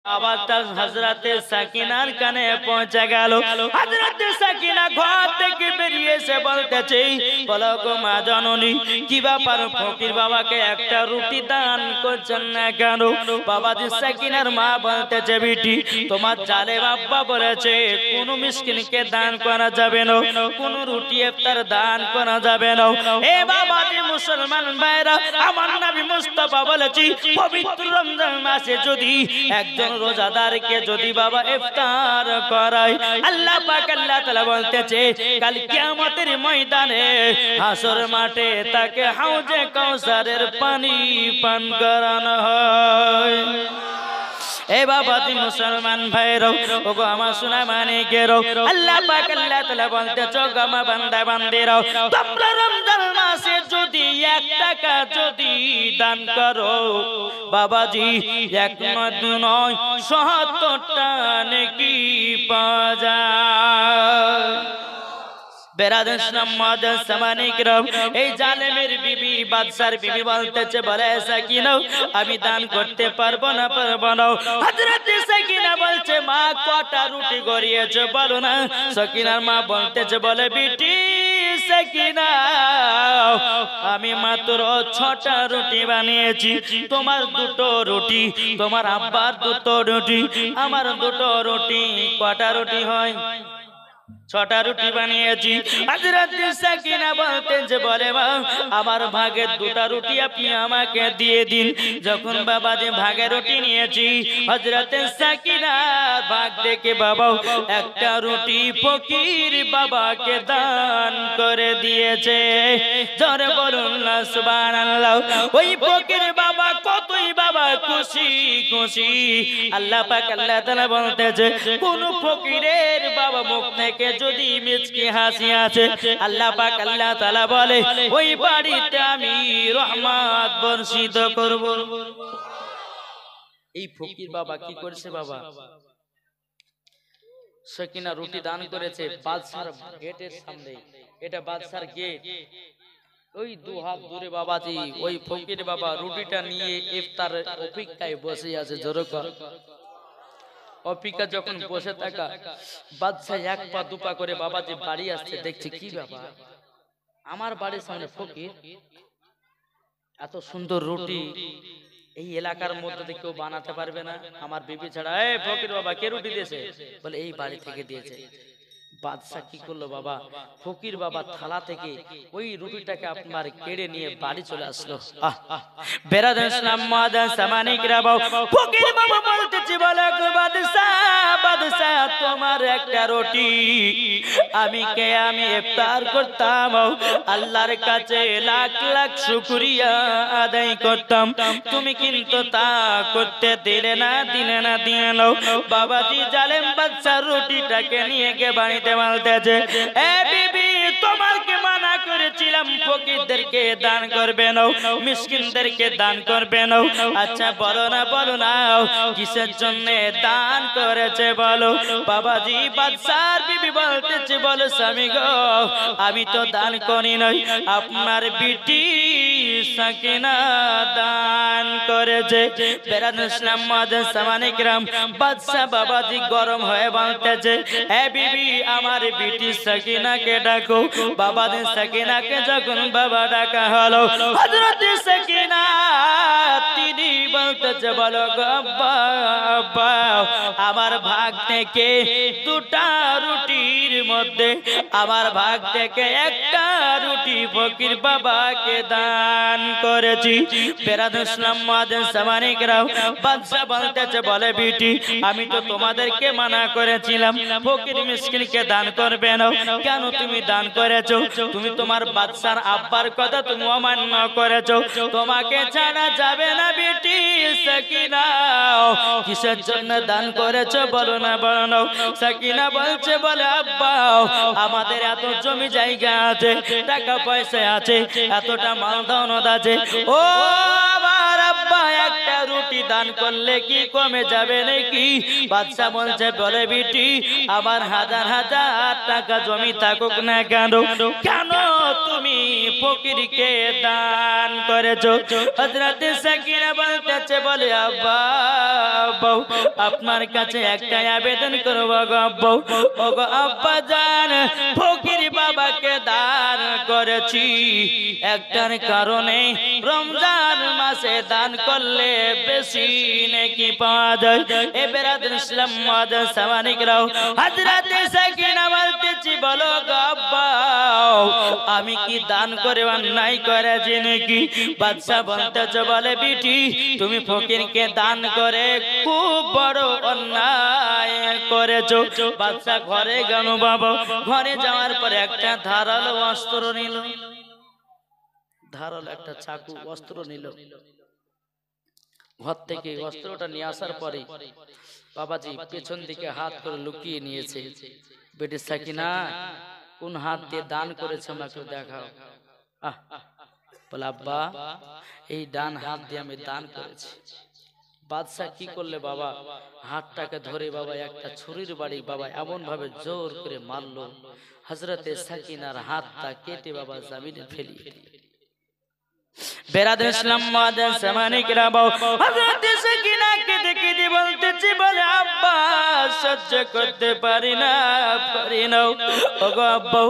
আওয়াজটা হযরতে সাকিনার কানে পৌঁছে গেল। হযরতে সাকিনা ঘর থেকে বেরিয়ে এসে বলতেছে, বলো গো মা জননী, কি ব্যাপার ফকির বাবাকে একটা রুটি দান করছেন না কেন? বাবাজি সাকিনার মা বলতেছে, বেটি তোমার জালেম আব্বা বলেছে কোন মিসকিনকে দান করা যাবে না, কোন রুটি ইফতার দান করা যাবে না। এ বাবাজি মুসলমান ভাইরা, আমার নবী মুস্তাফা বলেছি পবিত্র রমজান মাসে যদি একজন রোজাদারকে যদি বাবা ইফতার করায়, আল্লাহ পাক আল্লাহ তাআলা বলতেছে কাল কিয়ামতের ময়দানে হাসর মাঠে তাকে হাউজে কাউসারের পানি পান করানো হয়। এ বাবাজি মুসলমান ভাইরা, ওগো আমার সোনা মানিকেরা, আল্লাহ পাক আল্লাহ তাআলা বলতেছে গো আমার বান্দা বান্দিরা, তোমরা রমজান মাসে যদি 1 টাকা যদি দান করো, বাবাজি 1 নয় ৭০টা নেকি পাওয়া যায়। বেরাদার সমাজ সামানিকরাম, এই জালেমের বিবি বাদশার বিবি বলতেছে, বলে সাকিনা আমি দান করতে পারবো না। হযরত সাকিনা বলছে, মা কটা রুটি গড়িয়েছে বলো না? সাকিনার মা বলতেছে, বলে বেটি সাকিনা আমি মাত্র 6টা রুটি বানিয়েছি, তোমার 2টো রুটি, তোমার আব্বার 2টো রুটি, আমার 2টো রুটি, কটা রুটি হয়? 6টা রুটি বানিয়েছি। হযরত সাকিনা বলতেন যে, বলে মা আমার ভাগের 2টা রুটি আপনি আমাকে দিয়ে দিন। যখন বাবা যে ভাগের রুটি নিয়েছি, হযরত সাকিনা ভাগ থেকে বাবা একটা রুটি ফকির বাবাকে দান করে দিয়েছে। জোরে বলুন না সুবহানাল্লাহ। ওই ফকির বাবা কতই বাবা খুশি খুশি। আল্লাহ পাক আল্লাহ তাআলা বলতেছে, কোন ফকিরের বাবা মুখ থেকে যদি মিচকি হাসি আছে, আল্লাহ পাক আল্লাহ তাআলা বলে ওই বাড়িতে আমি রহমত বর্ষিত করব। এই ফকির বাবা কি করেছে? বাবা সাকিনা রুটি দান করেছে বাদশার গেটের সামনে। এটা বাদশার গেট, ওই 2 হাত দূরে বাবাজি ওই ফকির বাবা রুটিটা নিয়ে ইফতারের অপেক্ষায় বসে আছে। জোরে কর অপেক্ষা যখন বসে থাকা, বাদশা 1 পা 2 পা করে বাবাজি বাড়ি আসছে। দেখছে কি বাবা, আমার বাড়ির সামনে ফকির, এত সুন্দর রুটি এই এলাকার মধ্যে কেউ বানাতে পারবে না আমার বিবি ছাড়া। এই ফকির বাবা কে রুটি দিয়েছে? বলে এই বাড়ি থেকে দিয়েছে। বাদশা কি করলো বাবা, ফকির বাবা থালা থেকে ওই রুটিটাকে আপনার কেড়ে নিয়ে বাড়ি চলে আসলো। বেরাদার ইসলাম মাদান সামানিকরা, ফকির বাবা বলতেছে, বলে গো বাদশা, বাদশা তোমার একটা রুটি আমি ইফতার করতাম, আল্লাহর কাছে লাখ লাখ শুকরিয়া আদায় করতাম, তুমি কিন্তু তা করতে দিলে না। বাবাজি জালেম বাদশা রুটিটাকে নিয়ে গিয়ে বাড়িতে বলতেছে, এ বিবি তোমাকে মানা করেছিলাম ফকিরদেরকে দান করবে না, মিসকিনদেরকে দান করবে না। আচ্ছা বলো না কিসের জন্য দান করেছে বলো? বাবাজি বাদশার বিবি বলতেছে, বলো স্বামী গো আমি তো দান করি নাই, আপনার বিটি সাকিনা দান করেছে। বেরাদার ইসলাম মাদান সামানিকরাম, বাদশা বাবাজি গরম হয়ে বলতেছে, এ বিবি আমার বিটি সাকিনাকে ডাকো। বাবাজি সাকিনাকে যখন বাবা ডাকা হলো, হযরত সাকিনা তিনি বলতেছে, বলো গো আব্বা, আব্বা আমার ভাগ থেকে 2টা রুটির মধ্যে আমার ভাগ থেকে একটা রুটি ফকির বাবাকে দান করেছি। বেরাদার ইসলাম মাদান সামানিকরাম, বাদশা বলতেছে, বলে বিটি আমি তো তোমাদেরকে মানা করেছিলাম ফকির মিসকিনকে দান করবে না, কেন তুমি দান করেছো? তুমি তোমার বাদশার আব্বার কথা তুমি অমান্য করেছো, তোমাকে ছাড়া যাবে না বিটি সাকিনা। কিসের জন্য দান করেছো বলো না? সাকিনা বলছে, বলে আব্বা আমাদের এত জমি জায়গা আছে, টাকা পয়সা আছে, এতটা মাল দৌলত আছে, ও আমার আব্বা একটা রুটি রুটি দান করলে কি কমে যাবে নাকি? বাদশা বলছে বলে বিটি আবার হাজার হাজার টাকা জমি থাকুক না কেন, কেন তুমি ফকিরকে দান করেছো? হযরতে সাকিনা বলতেছে বলে আব্বা বউ আপনার কাছে একটা আবেদন করব গো আব্বা, ও গো আব্বা জান ফকির বাবাকে দান করেছি একটার কারণে রমজান মাসে দান করলে বেশি নেকি পাওয়া যায়। এ বেরাদর ইসলাম মুআজ্জাজ সামানিকরাও হযরতে সাকিনা বলতেছি বলো গো আব্বা আমি কি দান করে অন্যায় করেছি নাকি? বাদশা বলতেছে বলে বিটি তুমি ফকিরকে দান করে খুব বড় অন্যায় করেছো। বাদশা ঘরে গেল বাবা, ঘরে যাওয়ার পরে একটা ধারালো অস্ত্র নিল, ধারালো একটা চাকু অস্ত্র নিল। ঘর থেকে অস্ত্রটা নিয়ে আসার পরে বাবাজি পেছন দিকে হাত করে লুকিয়ে নিয়েছে। বেটি সাকিনা কোন হাত দিয়ে দান করেছে আমাকে দেখাও। বলে আব্বা এই ডান হাত দিয়ে আমি দান করেছি। বাদশা কি করলে বাবা হাতটাকে ধরে বাবা একটা ছুরির বাড়ি বাবা এমন ভাবে জোর করে মারলো হযরতে সাকিনার হাতটা কেটে বাবা জমিনে ফেলিয়ে দিল। বেরাদর ইসলাম মুআজ্জাজ সামানিকরাও হযরতে সাকিনাকে দেখে বলতেছে বলে আব্বা সহ্য করতে পারি না ওগো আব্বা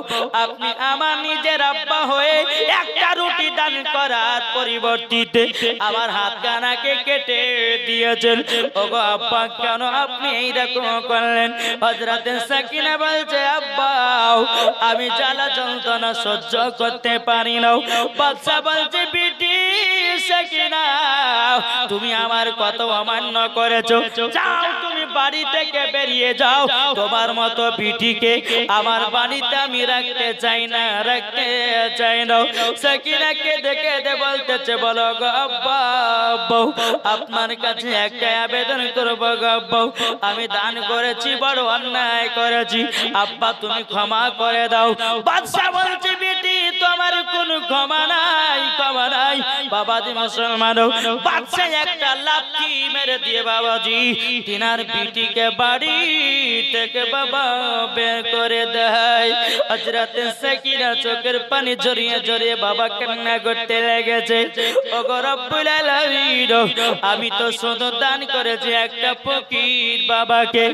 আপনি আমার নিজের আব্বা হয়ে একটা রুটি দান করার পরিবর্তে আমার হাত কানাকে কেটে দিয়েছেন। ওগো আব্বা কেন আপনি এইরকম করলেন? হযরতে সাকিনা বলছে আব্বা আমি জ্বালা যন্ত্রণা সহ্য করতে পারি না। বাদশা বলছে বিটি সাকিনা তুমি আমার কত অমান্য করেছো, যাও তুমি বাড়ি থেকে বেরিয়ে যাও, তোমার মতো বিটিকে আমার বাড়িতে আমি রাখতে চাই না, রাখতে চাই না। সাকিনাকে দেখে বলতেছে বলো গো আব্বা বউ আপনার কাছে একটা আবেদন করবো গো আব্বা আমি দান করেছি বড় অন্যায় করেছি, আব্বা তুমি ক্ষমা করে দাও। বাদশা বলছে বিটি তোমার কোনো ক্ষমা নাই, ক্ষমা নাই। বাবাজি মুসলমান বাদশা একটা লাথি মেরে দিয়ে বাবাজি তিনার বিটিকে বাড়ি থেকে বাবা বের করে দেয়। হযরতে সাকিনা চোখের পানি ঝরিয়ে ঝরিয়ে বাবা কান্না করতে লেগেছে। ওগো রব্বুল আলামিন আমি তো শুধু দান করেছি একটা ফকির বাবাকে,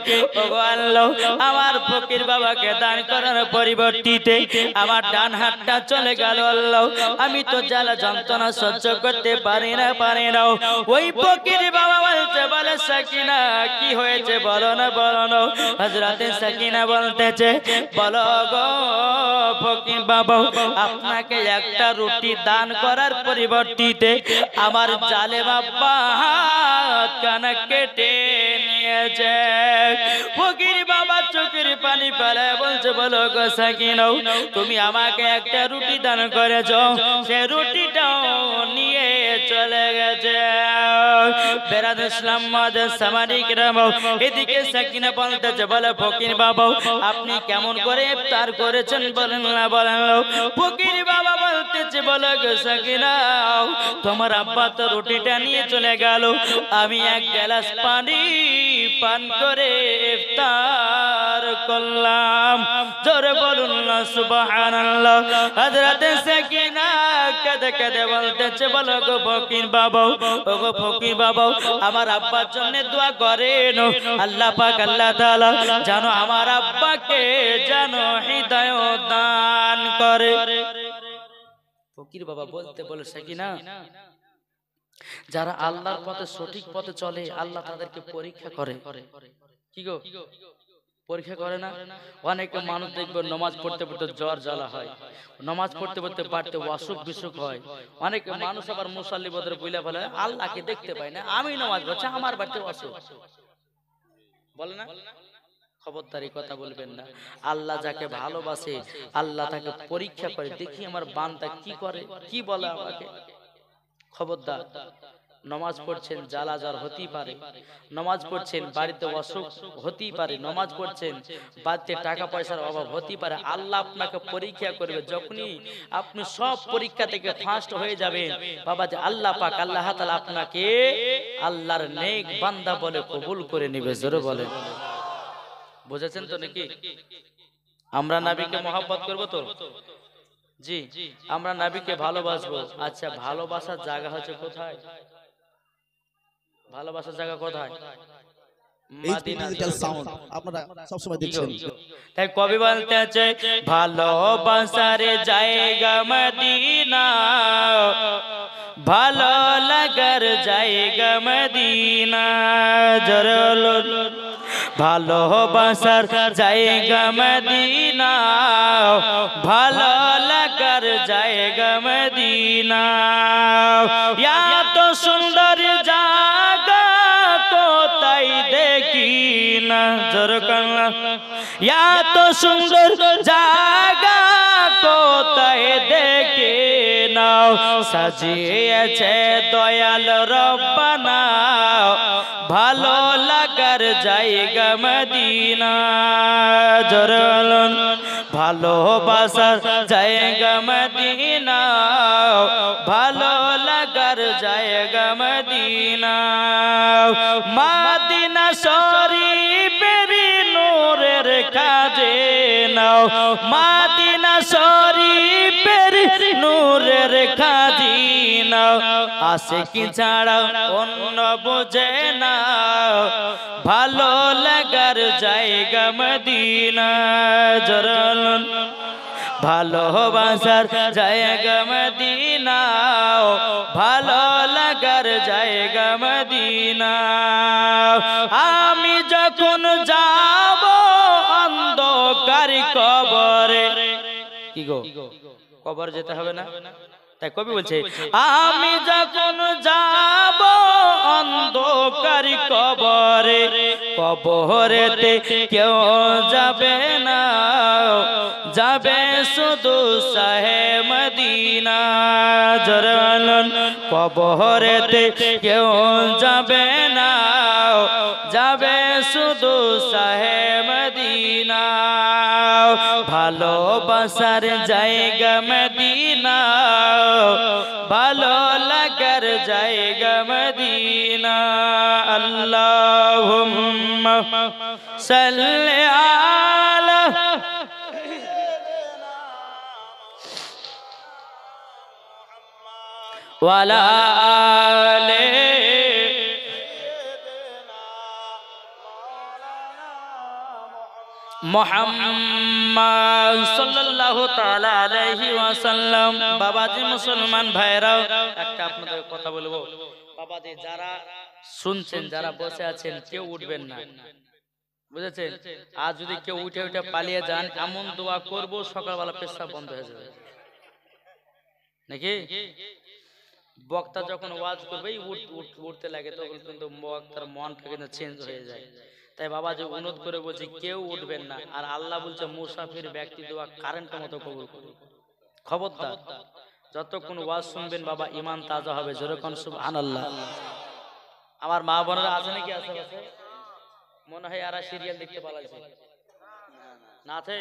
ওগো আল্লাহ আমার ফকির বাবাকে দান করার পরিবর্তে আমার ডান হাতটা চলে গেল আল্লাহ, আমি তো জ্বালা যন্ত্রণা সহ্য করতে পারি না। ওই ফকির বাবা বলছে বলে সাকিনা কি হয়েছে বলো না বলো না। হযরতে সাকিনা বলতেছে বলো গো ফকির বাবা আপনাকে একটা রুটি দান করার পরিবর্তে আমার জালেম আব্বা হাত কানা কেটে নিয়েছে। ফকির বাবা চোখের পানি ফেলে বলছে বলো গো সাকিনা তুমি আমাকে একটা রুটি দান করেছো, সে রুটিটাও নিয়ে চলে গেছে। বেরাদর ইসলাম মুআজ্জাজ সামানিকরাও এদিকে সাকিনা বলতেছে বলে ফকির বাবা আপনি কেমন করে ইফতার করেছেন বলেন না বলেন। ফকির বাবা বলতেছে বলে গো সাকিনা তোমার আব্বা তো রুটিটা নিয়ে চলে গেল, আমি এক গ্লাস পানি পান করে ইফতার করলাম। জোরে বলুন না সুবহানাল্লাহ। হযরতে সাকিনা কাঁদে কাঁদে বলতেছে বলো গো ফকির বাবা ও গো ফকির বাবা আমার আব্বার জন্য দোয়া করেন আল্লাহ পাক আল্লাহ তাআলা জানো আমার আব্বাকে জানো হিদায়াত দান করে। ফকির বাবা বলতে বলে সাকিনা যারা আল্লাহর পথে সঠিক পথে চলে আল্লাহ তাদেরকে পরীক্ষা করে। কি গো পরীক্ষা করে না? অনেক মানুষ দেখবে নামাজ পড়তে পড়তে জ্বর জ্বালা হয়, নামাজ পড়তে পড়তে বাড়তে অসুখ বিসুখ হয়। অনেক মানুষ আবার মুসাল্লি বদরে বইলা বলে আল্লাহকে দেখতে পাই না, আমি নামাজ পড়ছি আমার বাড়িতে অসুখ বলে না। খবরদারি কথা বলবেন না। আল্লাহ যাকে ভালোবাসে আল্লাহ তাকে পরীক্ষা করে, দেখি আমার বান্দা কি করে কি বলে আমাকে। খবরদার নমাজ পড়ছেন, জ্বালা জ্বর হতেই পারে, নমাজ পড়ছেন বাড়িতে অসুখ হতেই পারে, নমাজ পড়ছেন বাড়িতে টাকা পয়সার অভাব হতেই পারে। আল্লাহ আপনাকে পরীক্ষা করবে। যখনই আপনি সব পরীক্ষা থেকে ফার্স্ট হয়ে যাবেন বাবা, যে আল্লাহ পাক আল্লাহ তাআলা আপনাকে আল্লাহর নেক বান্দা বলে কবুল করে নেবে। জোরে বলেন, বুঝেছেন তো নাকি? আমরা নবীকে মহব্বত করব তো? জি, আমরা নবীকে ভালোবাসবো। আচ্ছা, ভালোবাসার জায়গা হচ্ছে কোথায়? ভালোবাসার জায়গা কোথায়? তাই কবি বলতে আছে, ভালোবাসার জায়গা মদিনা, ভালো লাগার জায়গা মদিনা। জরল ভালোবাসার জায়গা মদিনা, ভালো লাগার জায়গা মদিনা। এত সুন্দর জায়গা কোথায় দেখি না। জরকানা এত সুন্দর জায়গা কোথায় দেখে নাও, সাজিয়েছে দয়াল রব্বানা, ভালো লাগার জায়গা মদিনা। জরলন ভালোবাসার জায়গা মদিনা, ভালো লাগার জায়গা মদিনা। মদিনা শরীফের নূরের কাজে নাও, মদিনা শরীফের নূরের কাজে নাও। আশিকি ছাড়া অন্য বোঝে না, ভালো লাগার জায়গা মদিনা। জরলন ভালোবাসার জায়গা মদিনা, ভালো লাগার জায়গা মদিনা। আমি যখন যাব অন্ধকার কবরে, কি গো কবর যেতে হবে না? তাই কবি বলছে, আমি যখন যাব অন্ধকার কবরে, কবরেতে কেউ যাবে না, যাবে শুধু শাহে মদিনা। জরলন কবরেতে কেউ যাবে না, যাবে শুধু শাহে মদিনা। ভালোবাসার জায়গা মদিনা, ভালো লাগার জায়গা মদিনা। আল্লাহুম্মা সাল্লি আলা ওয়ালা আলে মুহাম্মদ সাল্লাল্লাহু তাআলা আলাইহি ওয়াসাল্লাম। বাবাজি মুসলমান ভাইরাও, একটা আপনাদের কথা বলবো। বাবাজি যারা শুনছেন, যারা বসে আছেন, কেউ উঠবেন না, বুঝেছেন? আর যদি কেউ উঠে উঠে পালিয়ে যান, এমন দোয়া করব সকালবেলা পেশাব বন্ধ হয়ে যাবে নাকি? বক্তা যখন ওয়াজ করবে উঠতে লাগে, তখন কিন্তু বক্তার মনটা কিন্তু চেঞ্জ হয়ে যায়। তাই বাবা যে অনুরোধ করে বলছি, কেউ উঠবেন না। আর আল্লাহ বলছে মুসাফির ব্যক্তি দোয়া কারেন্টের মতো কবুল করুন। খবরদার, যতক্ষণ ওয়াজ শুনবেন বাবা ঈমান তাজা হবে। জোরে কোন সুবহানাল্লাহ। আমার মা বোনেরা আছে নাকি আশেপাশে? মনে হয় এরা সিরিয়াল দেখতে পালাইছে না? আছে?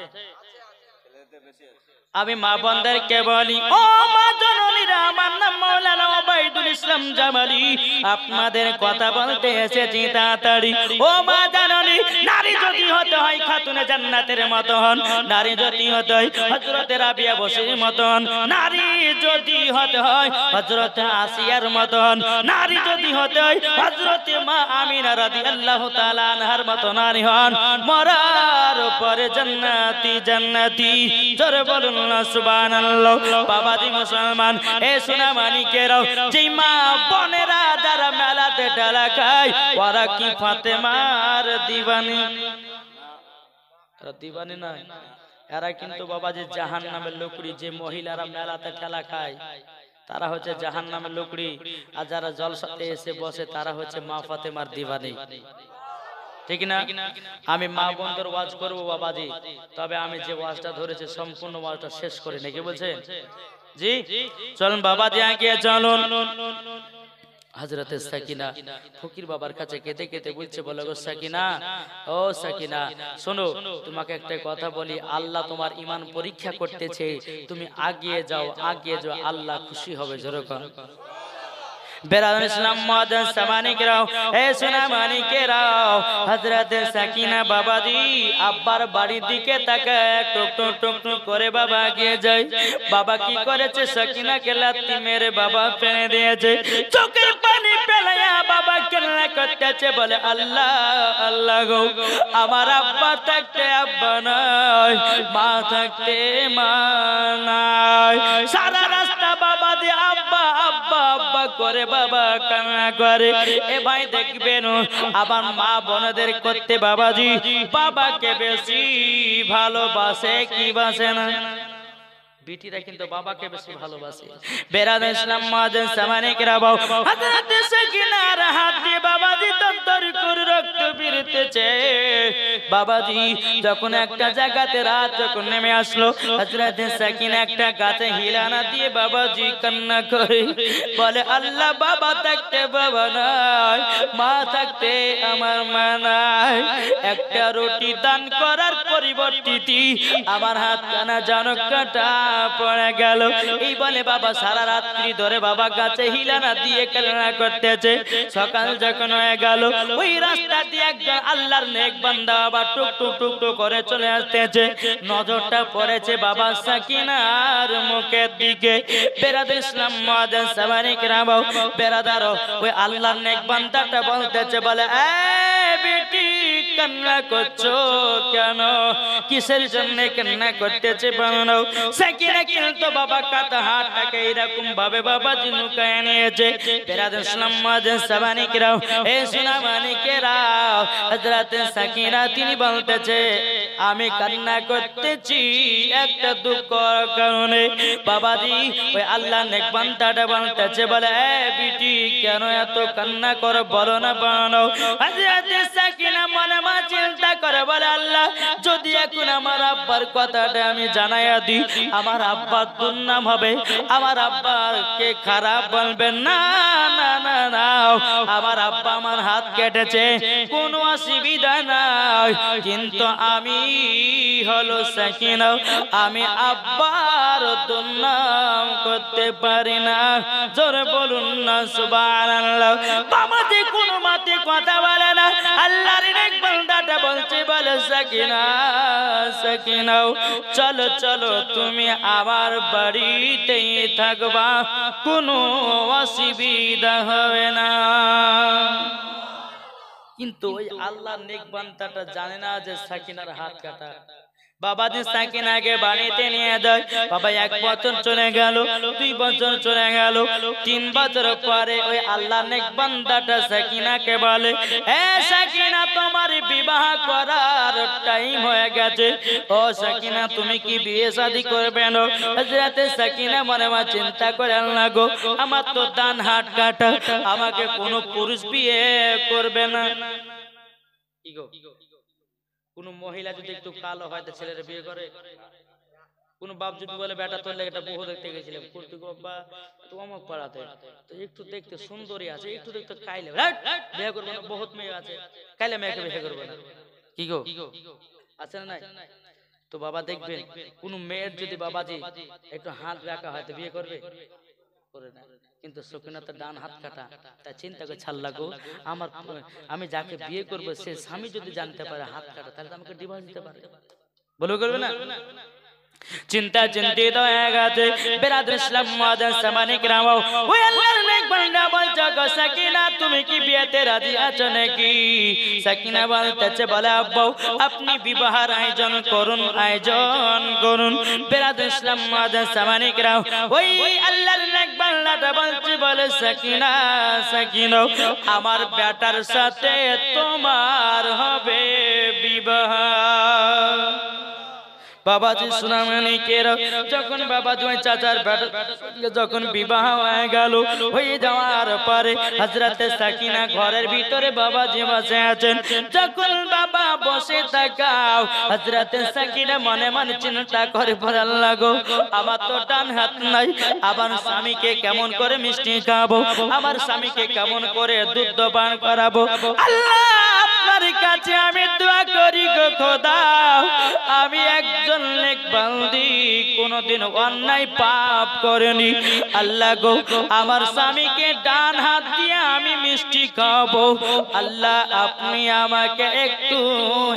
আমি মা বোনদেরকে বলি, ও মা জননীরা, আমার নাম মাওলানা ওবাইদুল ইসলাম জামালি। আপনাদের কথা বলতে এসেছি তাড়াতাড়ি। ও মা জননী, নারী যদি হতে হয় খাতুনে জান্নাতের মতন, নারী যদি হতে হয় হযরতে রাবিয়া বসির মতন, নারী যদি হতে হয় হযরতে আসিয়ার মতন, নারী যদি হতে হয় হযরতে মা আমিনা রাদিয়াল্লাহু তাআলা আনহার মতন নারী হন, মরার পরে জান্নাতি জান্নাতি। জোরে বলুন না সুবহানাল্লাহ। বাবাজি মুসলমান, এ সোনা মানিকেরাও, যেই মা বোনেরা যারা মেলাতে ঢালা খায়, ওরা কি ফাতেমার দিওয়ানি? দিওয়ানি নয়, এরা কিন্তু বাবাজি জাহান্নামের লোকড়ি। যে মহিলারা মেলাতে ঠেলা খায় তারা হচ্ছে জাহান্নামের লোকড়ি, আর যারা জলসাতে এসে বসে তারা হচ্ছে মা ফাতেমার দিওয়ানি। ঠিক না? আমি মা বোনদের ওয়াজ করবো বাবাজি, তবে আমি যে ওয়াজটা ধরেছি সম্পূর্ণ ওয়াজটা শেষ করে নাকি বলছেন? জি চলুন বাবাজি, আগে চলুন। হযরতে সাকিনা ফকির বাবার কাছে কেঁদে কেঁদে বলছে, বলে গো সাকিনা, ও সাকিনা শোনো, তোমাকে একটা কথা বলি, আল্লাহ তোমার ঈমান পরীক্ষা করতেছে, তুমি আগিয়ে যাও, আগিয়ে যাও, আল্লাহ খুশি হবে। জোরে কর। বেরাদান ইসলাম মাদান সামানিকরাও, এ সোনা মানিকেরাও, হযরতে সাকিনা বাবাজি আব্বার বাড়ির দিকে তাকায় টুক টুক টুক টুক করে বাবা এগিয়ে যায়। বাবা কি করেছে? সাকিনাকে লাথি মেরে বাবা ফেলে দিয়েছে। চোখের পানি ফেলায়া বাবা কান্না করতেছে, বলে আল্লাহ আল্লাহ গো, আমার আব্বা থাকতে আব্বা নাই, মা থাকতে মা নাই। সারা রাস্তা বাবা দিয়ে আব্বা আব্বা আব্বা করে বাবা কান্না করে। এ ভাই দেখবেন আবার মা বোনদের করতে বাবাজি বাবাকে বেশি ভালোবাসে কি বাসে না? বিটিরা কিন্তু বাবাকে বেশি ভালোবাসে। বেরাদান ইসলাম মাদান সামানিকরা বাও, হযরত সাকিনার হাত দিয়ে বাবাজি তন্তর করে রক্ত বেরোতেছে। বাবাজি যখন একটা জায়গাতে রাত যখন নেমে আসলো, হযরত সাকিনা একটা গাছে হিলানা দিয়ে বাবাজি কান্না করে, বলে আল্লাহ বাবা থাকতে বাবা নাই, মা থাকতে আমার মা নাই, একটা রুটি দান করার পরিবর্তে আমার হাত কানা জানো কাটা পড়ে গেল। এই বলে বাবা সারা রাত্রি ধরে বাবা গাছে হিলানা দিয়ে কান্না করতেছে। সকাল যখন হয়ে গেল, ওই রাস্তা দিয়ে একজন আল্লাহর নেক বান্দা বাবা টুক টুক টুক টুক করে চলে আসতেছে। নজরটা পড়েছে বাবা সাকিনার মুখের দিকে। বেরাদার ইসলাম মাদান সামানিকরা বাও, বেরাদার ওই আল্লাহর নেক বান্দাটা বলতেছে, বলে এ বেটি কান্না করছো কেন? কিসের জন্য কান্না করতেছে বানাও? সাকিনা কিন্তু বাবা কাটা হাতটাকে এরকম ভাবে বাবা ঝুঁকায় নিয়েছে। বেরাদার ইসলাম মাদান সামানিকরা, এ সোনা মানিকেরা, হযরত সাকিনা তিনি বলতেছে, আমি কান্না করতেছি একটা দুঃখের কারণে। বাবাজি ওই আল্লাহ নেক বান্দাটা বলতেছে, বলে এ বিটি কেন এত কান্না করো বলো না বানাও? হযরত সাকিনা মনে মনে চিন্তা করে, বলে আল্লাহ যদি এখন আমার আব্বার কথাটা আমি জানাইয়া দিই, আমার আব্বার দুর্নাম হবে, আমার আব্বাকে খারাপ বলবেন না। না না না, আমার আব্বা আমার হাত কেটেছে, কোনো অসুবিধা নাই, কিন্তু আমি হলো সাকিনা, আমি আব্বার দুর্নাম করতে পারি না। জোরে বলুন না সুবহানাল্লাহ। বাবাজি কোনো মাতে কথা বলে না। আল্লাহর নেক বান্দাটা বলছে, বলে সাকিনা সাকিনা চলো চলো তুমি আমার বাড়িতেই থাকবা, কোনো অসুবিধা হবে না। কিন্তু ওই আল্লাহর নেক বান্দাটা জানে না যে সাকিনার হাত কাটা। বাবাজি সাকিনাকে বাড়িতে নিয়ে যায়। বাবা 1 বছর চলে গেল, 2 বছর চলে গেল, 3 বছর পরে ওই আল্লাহর নেক বান্দাটা সাকিনাকে বলে, এ সাকিনা তোমার বিবাহ করার টাইম হয়ে গেছে। ও সাকিনা তুমি কি বিয়ে শাদী করবে না? হযরত সাকিনা মনে মনে চিন্তা করে, আল্লাহ গো আমার তো ডান হাত কাটা, আমাকে কোনো পুরুষ বিয়ে করবে না। কি গো, কোন মহিলা যদি একটু কালো হয় তো ছেলের বিয়ে করে? কোন বাপ যদি বলে বেটা তোর লেগে একটা বহু দেখতে গেছিলাম কুর্তি গোব্বা তো অমুক পাড়াতে, তো একটু দেখতে সুন্দরী আছে, একটু দেখতে কাইলে বিয়ে করবো না, বহুত মেয়ে আছে, কাইলে মেয়েকে বিয়ে করবো না। কি গো আছে না নাই? তো বাবা দেখবেন কোন মেয়ের যদি বাবাজি একটু হাত রাখা হয় তো বিয়ে করবে? করে না। কিন্তু সাকিনা তো ডান হাত কাটা, তা চিন্তা করে ছাড়লা গো, আমার আমি যাকে বিয়ে করবো সে স্বামী যদি জানতে পারে হাত কাটা, তাহলে আমাকে ডিভোর্স দিতে পারে। বলবে করবে না? চিন্তা চিন্তিত হয়ে গেছে। বেরাদার ইসলাম মাদান সামানিকরা, ওই আল্লাহর নেক বান্দা বলছে, গো সাকিনা তুমি কি বিয়েতে রাজি আছো নাকি? সাকিনা বলতেছে, বলে আব্বা আপনি বিবাহের আয়োজন করুন, আয়োজন করুন। বেরাদার ইসলাম মাদান সামানিকরা, ওই আল্লাহর নেক বান্দাটা বলছে, বলে সাকিনা সাকিনা আমার বেটার সাথে তোমার হবে বিবাহ। বাবাজি সুনামানিকের যখন বাবাজি ওই চাচার বেটা যখন বিবাহ হয়ে গেল, হয়ে যাওয়ার পরে হযরতে সাকিনা ঘরের ভিতরে বাবাজি বসে আছেন। যখন বাবা বসে থাকাও হযরতে সাকিনা মনে মনে চিন্তা করে, পড়ে আল্লাহ গো, আমার তো ডান হাত নাই, আমার স্বামীকে কেমন করে মিষ্টি খাবো, আমার স্বামীকে কেমন করে দুধ পান করাবো। আল্লাহ আপনার কাছে আমি দোয়া করি গো খোদা, আমি একজন নেক বান্দি, কোনদিন অন্যায় পাপ করিনি। আল্লাহ গো, আমার স্বামীকে ডান হাত দিয়ে আমি মিষ্টি খাবো। আল্লাহ আপনি আমাকে একটু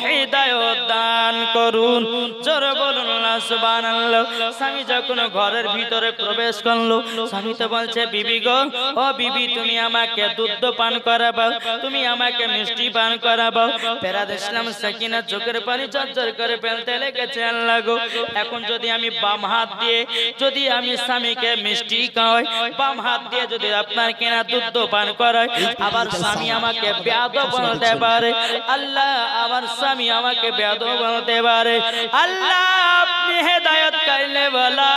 হিদায়াত দান করুন। জোরে বলুন না সুবহানাল্লাহ। স্বামী যখন ঘরের ভিতরে প্রবেশ করলো, স্বামী তো বলছে, বিবি গো, ও বিবি, তুমি আমাকে দুধ পান করাবো, তুমি আমাকে মিষ্টি পান করাবো। ফেরাদ ইসলাম সাকিনা চোখের পানি ঝরঝর করে ফেলতে লেগেছে। আল্লাহ গো, এখন যদি আমি বাম হাত দিয়ে যদি আমি স্বামীকে মিষ্টি খাওয়াই, বাম হাত দিয়ে যদি আপনার কেনা দুধ পান করাই, আবার স্বামী আমাকে বেয়াদব বলতে পারে। আল্লাহ, আমার স্বামী আমাকে বেয়াদব বলতে পারে। আল্লাহ আপনি হেদায়েত করলে বলা।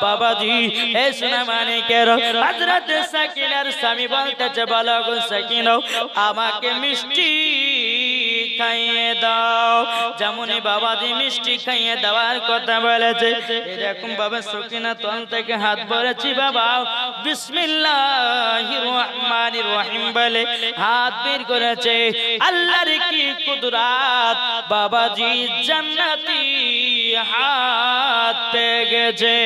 বাবাজি এ সোনা মানিকের হযরত সাকিনার স্বামী বলতেছে, বলো গো সাকিনা, আমাকে মিষ্টি খাইয়ে দাও। যেমনই বাবাজি মিষ্টি খাইয়ে দেওয়ার কথা বলেছে, এরকম বাবা সাকিনা তন থেকে হাত ভরেছি, বাবা বিসমিল্লাহির রহমানির রহিম বলে হাত বের করেছে। আল্লাহর কি কুদরত, বাবাজি জান্নাতি হাত পেয়ে গেছে।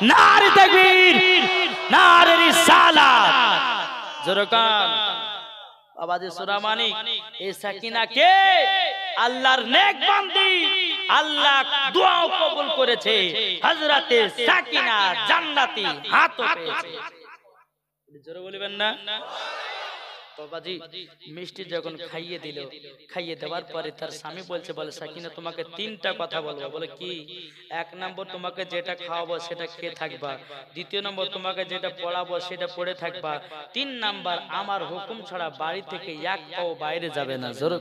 নারে তাকবীর, নারে রিসালাত। জোরকান বাবাজি সুরামানি, এই সাকিনা কে আল্লাহর নেক বান্দি, আল্লাহ দোয়া কবুল করেছে। হযরতে সাকিনা জান্নাতি হাত পেয়েছে। জোরে বলবেন না? বাবাজি মিষ্টি যখন খাইয়ে দিল, খাইয়ে দেওয়ার পরে তার স্বামী বলছে, বলে সাকিনা তোমাকে তিনটা কথা বলবো। বলে কি? এক নম্বর, তোমাকে যেটা খাওয়াবো সেটা খেয়ে থাকবা। দ্বিতীয় নম্বর, তোমাকে যেটা পড়াবো সেটা পড়ে থাকবা। তিন নাম্বার, আমার হুকুম ছাড়া বাড়ি থেকে এক পাও বাইরে যাবে না। জোরে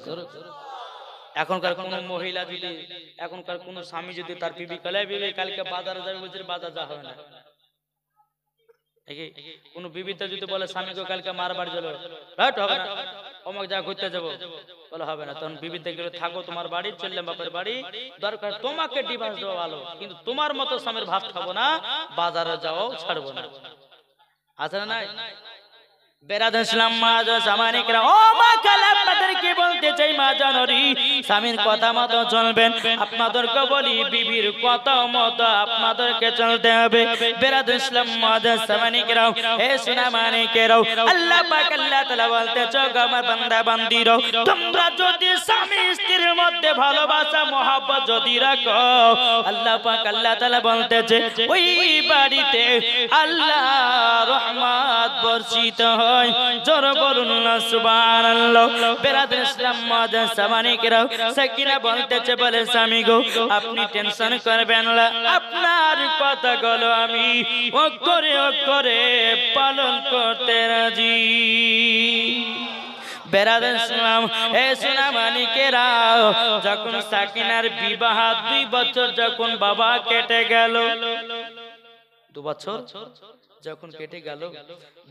এখনকার কোন মহিলা যদি, এখনকার কোন স্বামী যদি তার বিবি কলে, বিবি কালকে বাজারে যাবে, বলছে বাজার যা হবে না। কোন বিবিতে যদি বলে স্বামীকে কালকে মার বাড়ি যাবে, হবে না, অমুক যা ঘুরতে যাবো, বলে হবে না। তখন বিবিতে গেলে, থাকো তোমার বাড়ি, চললাম বাপের বাড়ি, দরকার তোমাকে ডিভোর্স দেওয়া ভালো, কিন্তু তোমার মতো স্বামীর ভাত খাবো না, বাজারে যাও ছাড়বো না। আছে না নাই? বেরাদুল ইসলাম মা জামানিকরা, ও মা কাল আপনাদেরকে বলতে চাই, মা জানরি স্বামীর কথা মতো চলবেন। আপনাদেরকে বলি, বিবির কথা মতো আপনাদেরকে চলতে হবে। বেরাদুল ইসলাম মা জামানিকরা, হে সোনা মানিকেরা, আল্লাহ পাক আল্লাহ তাআলা বলতেছে, আমার বান্দা বান্দিরা, তোমরা যদি স্বামী স্ত্রীর মধ্যে ভালোবাসা মহব্বত যদি রাখো, আল্লাহ পাক আল্লাহ তাআলা বলতেছে, ওই বাড়িতে আল্লাহ রহমত বর্ষিত হয়। জোরে বলুন না সুবহানাল্লাহ। বেরাদুল ইসলাম মাদান সামানিকরা, সাকিনা বলতেছে, বলে স্বামী গো, আপনি টেনশন করবেন না, আপনার কথাগুলো আমি অক্ষরে পালন করতে রাজি। বেরাদুল ইসলাম এ সোনা মানিকেরা, যখন সাকিনার বিবাহ 2 বছর যখন বাবা কেটে গেল, 2 বছর যখন কেটে গেল,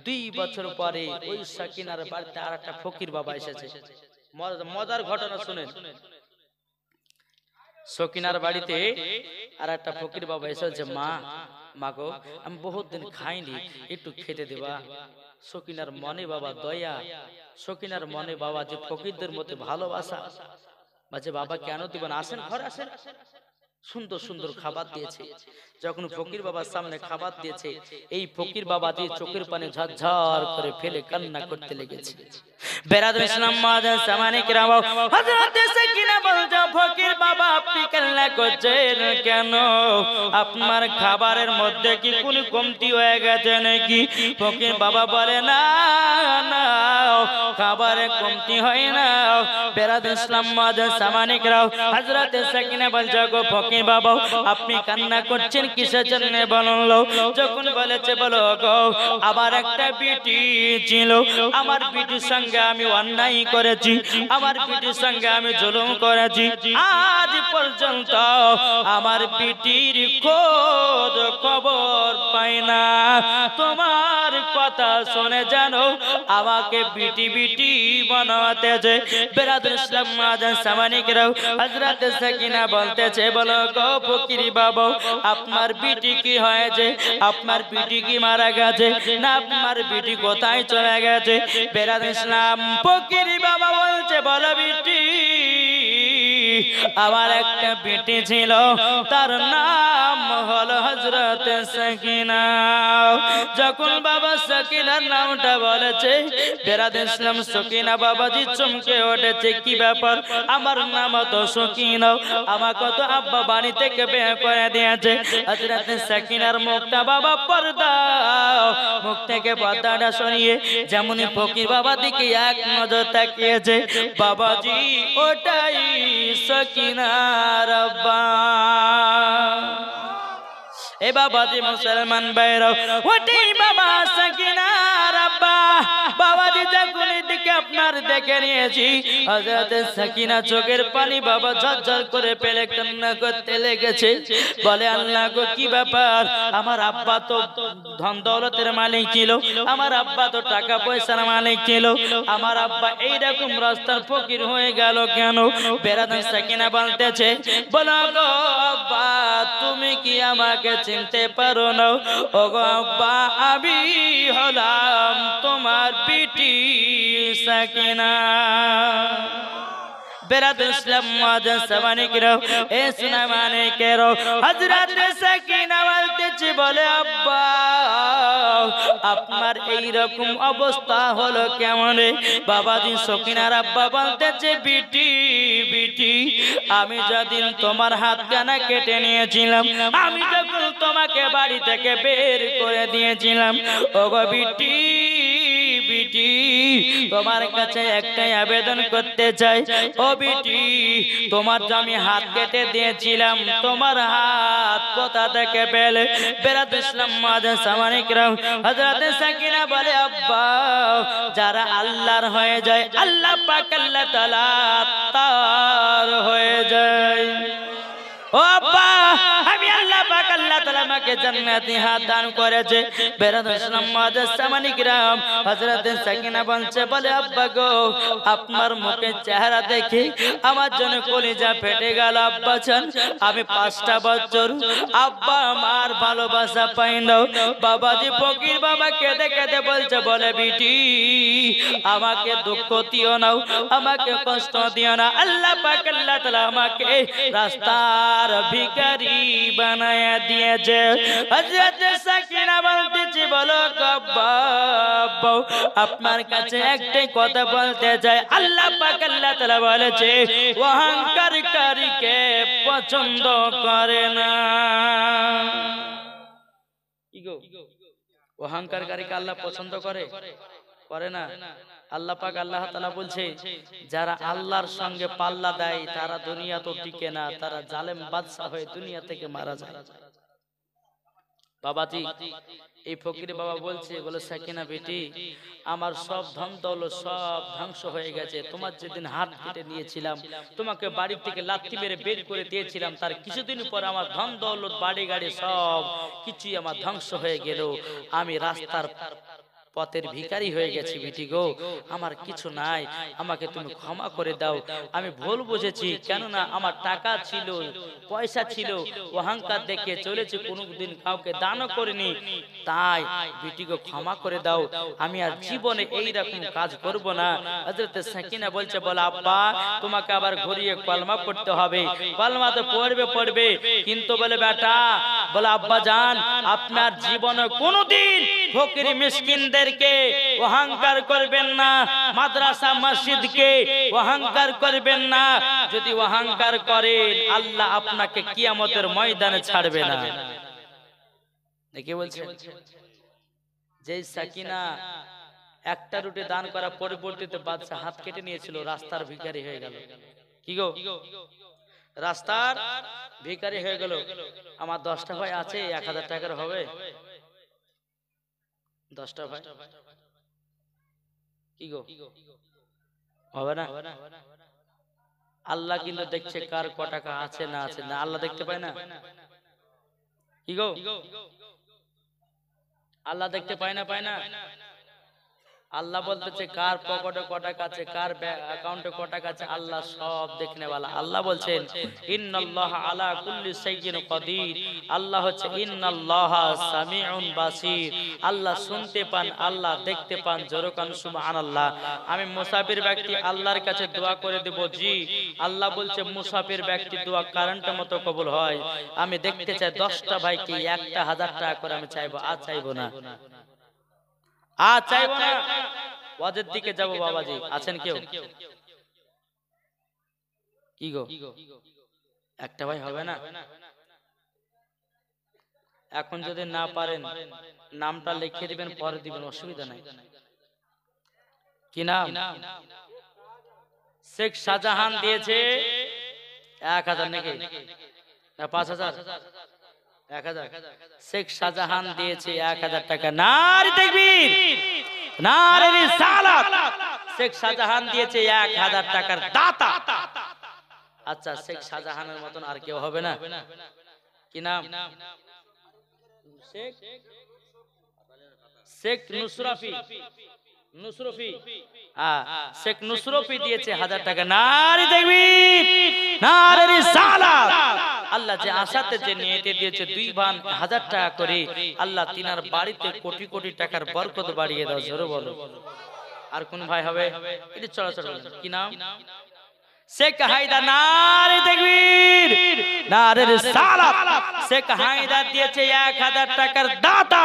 2 বছর পরে ওই সাকিনার বাড়িতে আর একটা ফকির বাবা এসেছে। মজার ঘটনা শুনেন। সাকিনার বাড়িতে আর একটা ফকির বাবা এসেছে। মা গো, আমি বহুত দিন খাইনি, একটু খেতে দেবা। সাকিনার মনে বাবা দয়া, সাকিনার মনে বাবা যে ফকিরদের মধ্যে ভালোবাসা, বাজে বাবা কেন দিবেন, আসেন ঘরে আসেন। সুন্দর সুন্দর খাবার দিয়েছে। যখন ফকির বাবার সামনে খাবার দিয়েছে, এই ফকির বাবা দিয়ে চোখের পানি ঝরঝর করে ফেলে কান্না করতে লেগেছে। বেরাদুল ইসলাম মাদান সামানিকরা, হযরত সাকিনা বলছে, ফকির বাবা আপনি কান্না করছেন কেন? আপনার খাবারের মধ্যে কি কোনো কমতি হয়ে গেছে নাকি? ফকির বাবা বলে, না না খাবারে কমতি হয় না। বেরাদ ইসলাম মাদার সামানিকরাও হযরত সাকিনা বলছে গো ফকির বাবা আপনি কান্না করছেন কিসের জন্য বলুন। যখন বলেছে বলো গো আমার একটা বিটি ছিল, আমার বিটির সঙ্গে আমি অন্যায় করেছি, আমার বিটির সঙ্গে আমি জুলুম করেছি, আজ পর্যন্ত আমার বিটির খোঁজ খবর পাই না। তোমার কথা শুনে জানো আমাকে বিটি বিটি বানাতেছে। বেরাদুল ইসলাম মাদার সামানিকরাও হযরত সাকিনা বলতেছে বলো গো ফকির বাবা আপনার বিটি কি হয়েছে, আপনার বিটি কি মারা গেছে না আপনার বিটি কোথায় চলে গেছে? বেরাদুল ইসলাম ফকির বাবা বলছে বলো বিটি আমার একটা বিটি ছিল তার নাম হলো হযরত সাকিনা। যখন বাবা সাকিনার নামটা বলেছে বেরাদুল ইসলাম সাকিনা বাবাজি চমকে উঠেছে, কি ব্যাপার আমার নাম তো সাকিনা, আমাকে তো আব্বা বাড়ি থেকে বের করে দিয়েছে। হযরত সাকিনার মুখটা বাবা পর্দা, মুখ থেকে পর্দাটা সরিয়ে যেমনই ফকির বাবা দিকে এক নজর তাকিয়েছে বাবাজি ওটাই সাকিনার আব্বা। এ বাবাজি মুসলমান ভাইরা ওটাই বাবা সাকিনার আব্বা। বাবাজি যখন এদিকে আপনার দেখে নিয়েছি হযরত সাকিনা চোখের পানি বাবা ঝরঝর করে ফেলে কান্না করতে লেগেছে। বলে আল্লাহ গো কি ব্যাপার, আমার আব্বা তো ধন দৌলতের মালিক ছিল, আমার আব্বা তো টাকা পয়সার মালিক ছিল, আমার আব্বা এইরকম রাস্তার ফকির হয়ে গেল কেন? বেরাদুল সাকিনা বলতেছে বলো গো আব্বা তুমি কি আমাকে চিনতে পারো না? ও গো আব্বা আমি হলাম তোমার বিটি সাকিনা। বেরাদুল ইসলাম মাদার সামানিকরাও এ সোনা মানিকেরাও হযরত সাকিনা বলতেছে বলে আব্বা আপনার এই রকম অবস্থা হলো কেমন? বাবাজি সাকিনার আব্বা বলতেছে বিটি বিটি আমি যেদিন তোমার হাত কানা কেটে নিয়েছিলাম, আমি যখন তোমাকে বাড়ি থেকে বের করে দিয়েছিলাম, ওগো বিটি বিটি তোমার কাছে একটাই আবেদন করতে চাই, ও বিটি তোমার যে আমি হাত কেটে দিয়েছিলাম তোমার হাত কোথা থেকে পেলে? বেরাদুল ইসলাম মাদার সামানিকরাও হযরত সাকিনা বলে আব্বা যারা আল্লাহর হয়ে যায় আল্লাহ পাক আল্লাহ তাআলা তার হয়ে যায়। ও আব্বা আমি আল্লাহ পাক আল্লাহ তাআলা আমাকে জান্নাতি হাত দান করেছে। বেরাদুল ইসলাম মাদার সামানিকরাও হযরত সাকিনা বলছে বলে আব্বা গো আপনার মুখের চেহারা দেখে আমার জন্য কলিজা ফেটে গেল আব্বা জান। আমি 5টা বছর আব্বা আমার ভালোবাসা পাই না। বাবাজি ফকির বাবা কেঁদে কেঁদে বলছে বলে বিটি আমাকে দুঃখ দিও না, আমাকে কষ্ট দিও না, আল্লাহ পাক আল্লাহ তাআলা আমাকে রাস্তার ভিখারি বানায়া দিয়েছে। হযরত সাকিনা বলতেছে বলো আব্বা আপনার কাছে একটাই কথা বলতে চাই, আল্লাহ পাক আল্লাহ তাআলা বলেছে অহংকারীকে পছন্দ করে না। কি গো অহংকারীকে আল্লাহ পছন্দ করে করে না? আল্লাহ পাক আল্লাহ তাআলা বলছে যারা আল্লাহর সঙ্গে পাল্লা দেয় তারা দুনিয়া তো টিকে না, তারা জালেম বাদশা হয়ে দুনিয়া থেকে মারা যায়। বাবাজি এই ফকির বাবা বলছে বলে সাকিনা বেটি আমার সব ধন দৌলত সব ধ্বংস হয়ে গেছে, তোমার যেদিন হাত কেটে নিয়েছিলাম তোমাকে বাড়ি থেকে লাথি মেরে বের করে দিয়েছিলাম, তার কিছুদিন পর আমার ধন দৌলত বাড়ি গাড়ি সব কিছুই আমার ধ্বংস হয়ে গেল, আমি রাস্তার পথের ভিখারি হয়ে গেছি বিটি গো, আমার কিছু নাই, আমাকে তুমি ক্ষমা করে দাও, আমি ভুল বুঝেছি, কেননা আমার টাকা ছিল পয়সা ছিল, অহংকার দেখে চলেছি, কোনোদিন কাউকে দানও করিনি, তাই বিটি গো ক্ষমা করে দাও, আমি আর জীবনে এই রকম কাজ করব না। হযরত সাকিনা বলছে বলে আব্বা তোমাকে আবার ঘুরিয়ে কলমা পড়তে হবে, কলমা তো পড়বে কিন্তু বলে বেটা বলে আব্বা জান আপনার জীবনে কোনোদিন ফকির মিসকিনদেরকে অহংকার করবেন না, মাদ্রাসা মসজিদকে অহংকার করবেন না, যদি অহংকার করেন আল্লাহ আপনাকে কিয়ামতের ময়দানে ছাড়বে না। দেখে বলছে যে সাকিনা একটা রুটি দান করার পরিবর্তিতে বাদশাহ হাত কেটে নিয়েছিল, রাস্তার ভিখারি হয়ে গেল। কি গো, রাস্তার ভিখারি হয়ে গেল। আমার 10টা ভাই আছে, 1000 টাকার হবে? 10টা ভাই কি গো, হবে না? আল্লাহ কিন্তু দেখছে কার ক টাকা আছে না আছে, না আল্লাহ দেখতে পায় না? কি গো, আল্লাহ দেখতে পায় না? পায় না? আল্লাহ বলতেছে কার পকেটে ক টাকা আছে, কার অ্যাকাউন্টে ক টাকা আছে, আল্লাহ সব দেখনে वाला। আল্লাহ বলছেন ইন্নাল্লাহা আলা কুল্লি শাইইন কাদির। আল্লাহ হচ্ছে ইন্নাল্লাহা সামিউন বাসির। আল্লাহ শুনতে পান, আল্লাহ দেখতে পান। জোরে কান সুবহানাল্লাহ। আমি মুসাফির ব্যক্তি আল্লাহর কাছে দোয়া করে দেব। জি, আল্লাহ বলছে মুসাফির ব্যক্তি দোয়া কারেন্টের মতো কবুল হয়। আমি দেখতে চাই 10টা ভাইকে 1000 টাকা করে আমি চাইবো, আর চাইবো না, আর চাইবো না। ওয়াজের দিকে যাব বাবাজি, আছেন কেউ? কি গো, একটা ভাই হবে না? এখন যদি না পারেন নামটা লিখে দিবেন, পরে দিবেন, অসুবিধা নাই। কি নাম? শেখ শাহজাহান দিয়েছে 1000 নাকি না 5000? 1000। শেখ শাহজাহান দিয়েছে 1000 টাকা। নারে তাকবীর, নারে রিসালাত। শেখ শাহজাহান দিয়েছে 1000 টাকার দাতা। আচ্ছা, শেখ শাহজাহানের মতন আর কেউ হবে না? কি নাম? শেখ শেখ নুসরফি। নুসরফি, শেখ নুসরফি দিয়েছে 1000 টাকা। নারে তাকবীর, নারে রিসালাত। আল্লাহ যে আশাতে যে নিয়তে দিয়েছে 2 ভান 1000 টাকা করে, আল্লাহ তিনার বাড়িতে কোটি কোটি টাকার বরকত বাড়িয়ে দাও। জোরে বলো। আর কোন ভাই হবে? এটা চলাচল। কি নাম? শেখ হায়দার। নারে তাকবীর, নারে রিসালাত। শেখ হায়দার দিয়েছে 1000 টাকার দাতা।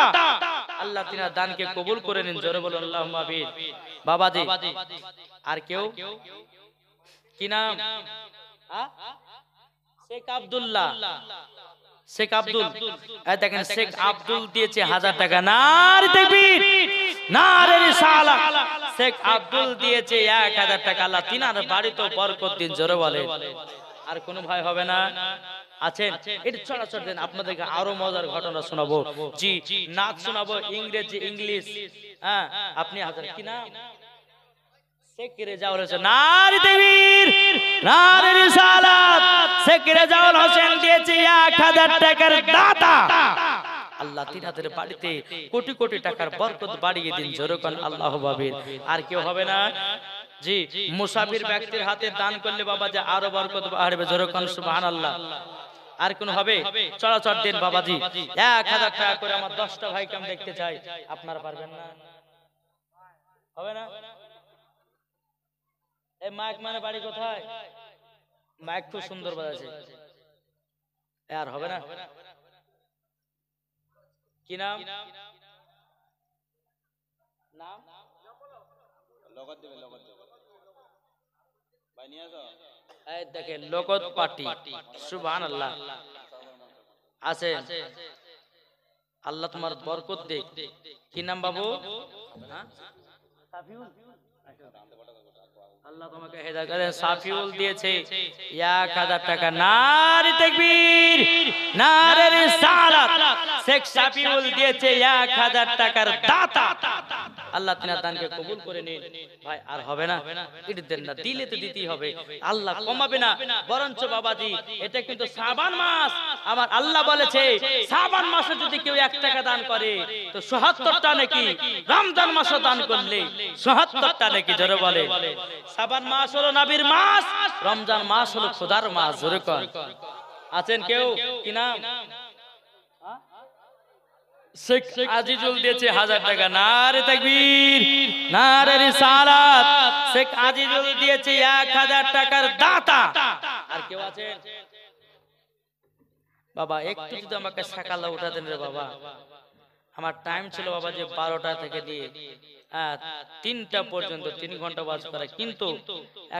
আল্লাহ তিনার দানকে কবুল করে নিন। জোরে বলো আল্লাহুম্মা আমিন। বাবাজি আর কেউ? কি নাম? শেখ আব্দুল্লাহ। শেখ আব্দুল, এই দেখেন শেখ আব্দুল দিয়েছে 1000 টাকা। নারে তাকবীর, নারে রিসালাত। শেখ আব্দুল দিয়েছে 1000 টাকা। আল্লাহ তিনার বাড়িতে বরকত দিন। জোরে বলে। আর কোন ভাই হবে না? আছেন? এটা চলাচল দেন, আপনাদেরকে আরো মজার ঘটনা শোনাবো। জি, নাচ শোনাবো, ইংরেজি ইংলিশ। হ্যাঁ, আপনি হাজার। কি নাম? শেখ রেজাউল হোসেন। নারে তাকবীর, নারে রিসালাত। শেখ রেজাউল হোসেন দিয়েছে 1000 টাকার দাতা। আল্লাহ তিনাদের বাড়িতে কোটি কোটি টাকার বরকত বাড়িয়ে দিন। জোরে কোন আল্লাহু আকবার। আর কেউ হবে না? জি, মুসাফির ব্যক্তির হাতে দান করলে বাবা যে আরো বরকত বাড়বে। জোরে কোন সুবহানাল্লাহ। আর কোন হবে? চলাচল দেন বাবাজি, 1000 টাকা করে আমার 10টা ভাইকে আমি দেখতে চাই। আপনারা পারবেন না? হবে না? এই মাইক মানে বাড়ি কোথায়? মাইক খুব সুন্দর বাজাচ্ছে। আর হবে না? কি নাম? নাম লগত দিবে, লগত দিবে ভাই নিয়ে যাও। এই দেখেন লগত পার্টি। সুবহানাল্লাহ। আছে, আল্লাহ তোমার বরকত দেখ। কি নাম বাবু? হ্যাঁ, সাফিউল। আল্লাহ তোমাকে হেদায়েত করে। সাফিউল দিয়েছে 1000 টাকা। নারে তাকবীর, নারে রিসালাত। শেখ সাফিউল দিয়েছে 1000 টাকার দাতা। আল্লাহ তিনার দানকে কবুল করে নিন। ভাই আর হবে না? এটা দেন না, দিলে তো দিতেই হবে। আল্লাহ কমাবে না, বরঞ্চ বাবাজি এটা কিন্তু শাবান মাস। আমার আল্লাহ বলেছে শাবান মাসে যদি কেউ 1 টাকা দান করে তো ৭৭টা নাকি, রমজান মাসে দান করলে ৭৭টা নাকি। জোরে বলে। শাবান মাস হলো নবীর মাস, রমজান মাস হলো খোদার মাস। জোরে কর। আছেন কেউ? কি নাম? শেখ আজিজুল দিয়েছে 1000 টাকা। নারে তাকবীর, নারে রিসালাত। শেখ আজিজুল দিয়েছে 1000 টাকার দাতা। আর কেউ আছেন? বাবা একটু যদি আমাকে সকালে উঠা দেন রে বাবা। আমার টাইম ছিল বাবা যে 12টা থেকে দিয়ে 3টা পর্যন্ত 3 ঘন্টা ওয়াজ করা। কিন্তু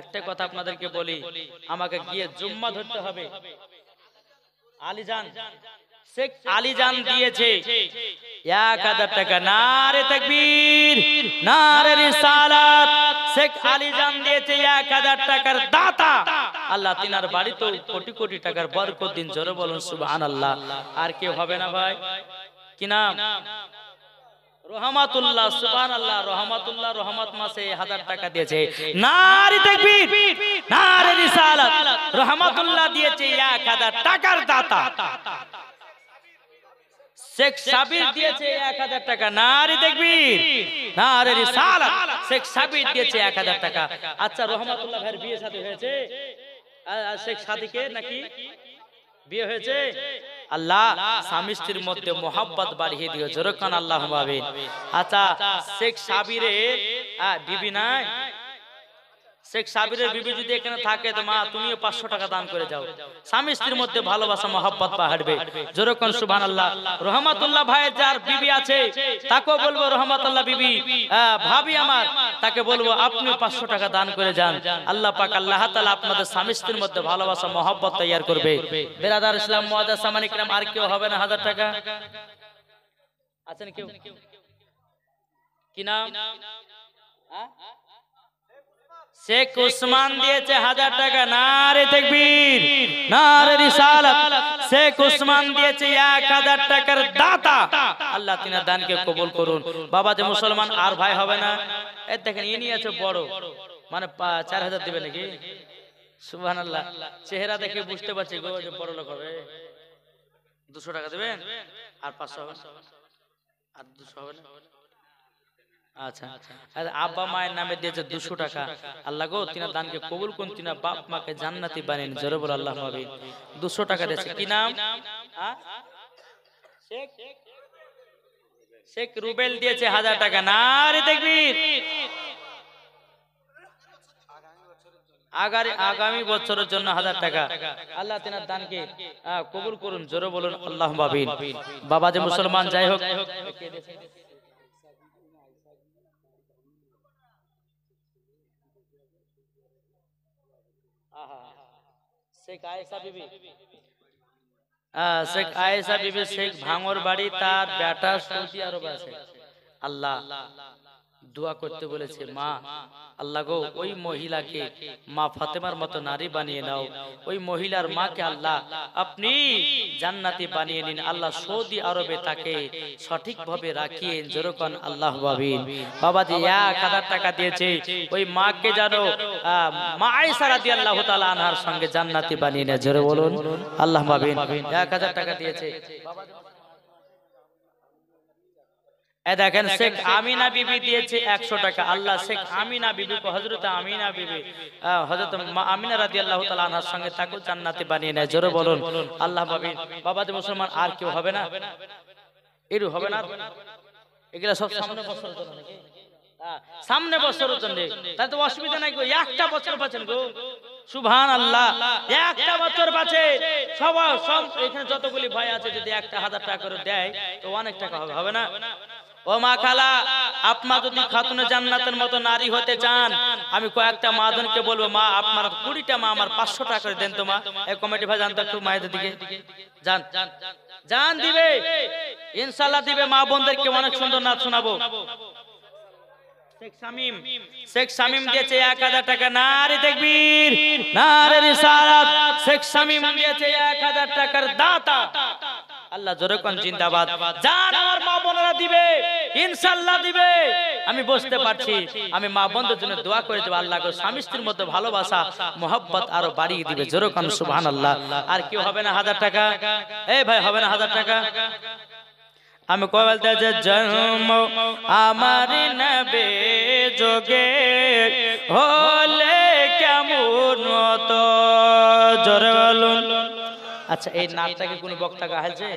একটা কথা আপনাদেরকে বলি, আমাকে গিয়ে জুম্মা ধরতে হবে। আলীজান শেখ আলীজান দিয়েছে 1000 টাকা। নারে তাকবীর, নারে রিসালাত। শেখ আলীজান দিয়েছে 1000 টাকার দাতা। আল্লাহ তিনার বাড়িতে কোটি কোটি টাকার বরকত দিন। জোরে বলুন সুবহানাল্লাহ। আর কেউ হবে না ভাই? কি নাম? রহমাতুল্লাহ। সুবহানাল্লাহ। রহমাতুল্লাহ রহমত মাসে 1000 টাকা দিয়েছে। নারে তাকবীর, নারে রিসালাত। রহমাতুল্লাহ দিয়েছে 1000 টাকার দাতা। শেখ সাবির দিয়েছে 1000 টাকা। নারে তাকবীর, নারে রিসালাত। শেখ সাবির দিয়েছে 1000 টাকা। আচ্ছা, রহমাতুল্লাহ ভাইয়ের বিয়ে শাদী হয়েছে? শেখ সাদিকের নাকি বিয়ে হয়েছে? আল্লাহ স্বামী স্ত্রীর মধ্যে মোহাব্বত বাড়িয়ে দিও। জোরে কান আল্লাহুম্মা আমিন। আচ্ছা, শেখ সাবিরের বিবি নাই? শেখ সাবিরের বিবি যদি এখানে থাকে তো মা তুমিও 500 টাকা দান করে যাও। স্বামী স্ত্রীর মধ্যে ভালোবাসা মোহাব্বত বাড়বে। জোরে কান সুবহানাল্লাহ। রহমাতুল্লাহ ভাইয়ের যার বিবি আছে তাকেও বলবো, রহমাতুল্লাহ বিবি ভাবি আমার, তাকে বলবো আপনি 500 টাকা দান করে যান। আল্লাহ পাক আল্লাহ তাআলা আপনাদের স্বামী স্ত্রীর মধ্যে ভালোবাসা মোহাব্বত তৈয়ার করবে। বেরাদার ইসলাম মুআজ্জাজ সামানি کرام, আর কেউ হবে না 1000 টাকা? আছেন কেউ? কি নাম? শেখ উসমান দিয়েছে 1000 টাকা। নারে তাকবীর, নারে রিসালাত। শেখ উসমান দিয়েছে 1000 টাকার দাতা। আল্লাহ তিনার দানকে কবুল করুন। বাবা যে মুসলমান আর ভাই হবে না? এই দেখেন ইনি আছে বড়, মানে 4000 দিবে নাকি? সুবহানাল্লাহ। চেহারা দেখে বুঝতে পারছি গো যে বড় লোক হবে। 200 টাকা দিবেন আর 500 হবে, আর 200 হবে না? আচ্ছা, আব্বা মায়ের নামে দিয়েছে 200 টাকা। আল্লাহ গো তিনার দানকে কবুল করুন, তিনার বাপ মাকে জান্নাতি বানিয়ে নিন। জোরে বল আল্লাহুম্মা আমিন। 200 টাকা দিয়েছে। কি নাম? শেখ রুবেল দিয়েছে 1000 টাকা। নারে তাকবীর। আগামী বছরের জন্য 1000 টাকা। আল্লাহ তিনার দানকে কবুল করুন। জোরে বলুন আল্লাহুম্মা আমিন। বাবা যে মুসলমান যাই হোক, শেখ আয়েশা বিবি, শেখ আয়েশা বিবি শেখ ভাঙর বাড়ি, তার বেটা সৌদি আরব আছে। আল্লাহ দোয়া করতে বলেছে, মা আল্লাহ গো ওই মহিলাকে মা ফাতেমার মতো নারী বানিয়ে নাও। ওই মহিলার মাকে আল্লাহ আপনি জান্নাতি বানিয়ে নিন। আল্লাহ সৌদি আরবে তাকে সঠিকভাবে রাখিয়ে। যেরকম আল্লাহ আমিন। বাবাজি 1000 টাকা দিয়েছে। ওই মাকে জানো মা আয়েশা রাদিয়াল্লাহু তাআলা আনহার সঙ্গে জান্নাতি বানিয়ে নেয়। জোরে বলুন আল্লাহ আমিন। 1000 টাকা দিয়েছে। দেখেন শেখ আমিনা বিবি দিয়েছে 100 টাকা। আল্লাহ শেখ আমিনা বিবি को হযরত আমিনা বিবি হযরত আমিনা রাদিয়াল্লাহু তাআলা আনহার সঙ্গে তাকে জান্নাতি বানিয়ে নেয়। জোরে বলুন আল্লাহ আমিন। বাবা যে মুসলমান আর কেউ হবে না? এরু হবে না? এগুলা সব সামনে বছরের জন্য নাকি? সামনে বছরের জন্য। তাহলে তো অসুবিধা নাই গো, একটা বছর বাঁচেন গো। সুবহানাল্লাহ, একটা বছর বাঁচে। সব এখানে যতগুলি ভাই আছে যদি একটা 1000 টাকা করে দেয় তো অনেক টাকা হবে, হবে না? ও মা খালা, আপনারা যদি খাতুনে জান্নাতের মতো নারী হতে চান, আমি কয়েকটা মাদনকে বলবো, মা আপনার 20টা মা আমার 500 টাকা করে দেন তো মা। এই কমিটি ভাই জানতো একটু মায়েদের দিকে যান, জান দিবে ইনশাআল্লাহ দিবে। মা বোনদেরকে অনেক সুন্দর নাচ শোনাবো। শেখ শামীম দিয়েছে 1000 টাকা। নারে তাকবীর, নারে রিসালাত। শেখ শামীম দিয়েছে 1000 টাকার দাতা। আল্লাহ জোরে কোন জিন্দাবাদ। জান আমার মা বোনেরা দিবে, ইনশাআল্লাহ দিবে। আমি বুঝতে পারছি, আমি মা বোনদের জন্য দোয়া করে দেব। আল্লাহ গো স্বামী স্ত্রীর মধ্যে ভালোবাসা মোহাব্বত আরো বাড়িয়ে দিবে। জোরে কোন সুবহানাল্লাহ। আর কেউ হবে না 1000 টাকা? এই ভাই হবে না 1000 টাকা? আমি কই বলতে যে জন্ম আমার নবে যোগে হলে কেমন তো। জোরে বলুন। আচ্ছা এই নাচটাকে কোন বক্তা গাইছে?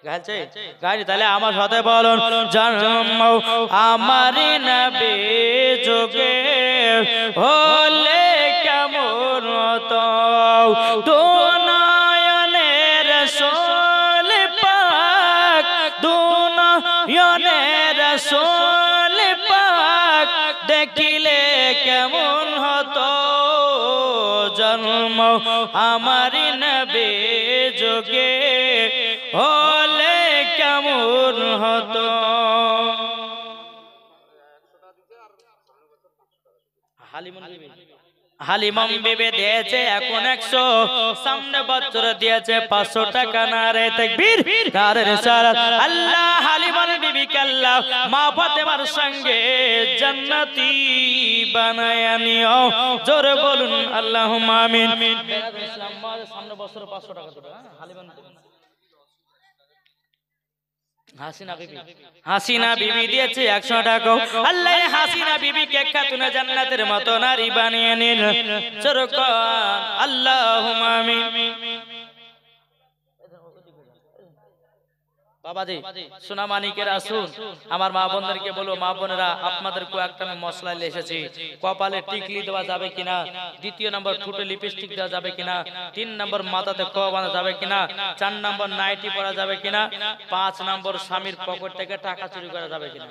গাইছে? গাইনি? তাহলে আমার সাথে বলুন, জন্ম আমার নবে যোগে হলে কেমন তো। দুনয়নের রাসূল পাক, দুনয়নের রাসূল পাক দেখিলে কেমন হতো। জন্ম আমার নবে যোগে হলে কেমন হতো। হালিমম বিবি দিয়েছে এখন 100, সামনে বছর দিয়েছে 500 টাকা। নারে তাকবীর, নারে রিসালাত। আল্লাহ হালিমার বিবিকে আল্লাহ মা ফাতেমার সঙ্গে জান্নাতি বানায়া নিও। জোরে বলুন আল্লাহুম্মা আমিন। সামনে বছর 500 টাকা দেবে। হালিমান হাসিনা বিবি দিয়েছে 100 টাকা। আল্লাহ হাসিনা বিবিকে খাতুনে জান্নাতের মতো নারী বানিয়ে নিন। চরকান আল্লাহুম্মা আমিন। বাবাজি সোনা মানিকের আসুন, আমার মা বোনদেরকে বলো, মা বোনেরা আপনাদের কয়েকটা আমি মশলা নিয়ে এসেছি। কপালে টিকলি দেওয়া যাবে কিনা, 2 নম্বর ঠোঁটে লিপস্টিক দেওয়া যাবে কিনা, 3 নম্বর মাথাতে খোয়া বাঁধা যাবে কিনা, 4 নম্বর নাইটি পরা যাবে কিনা, 5 নম্বর স্বামীর পকেট থেকে টাকা চুরি করা যাবে কিনা।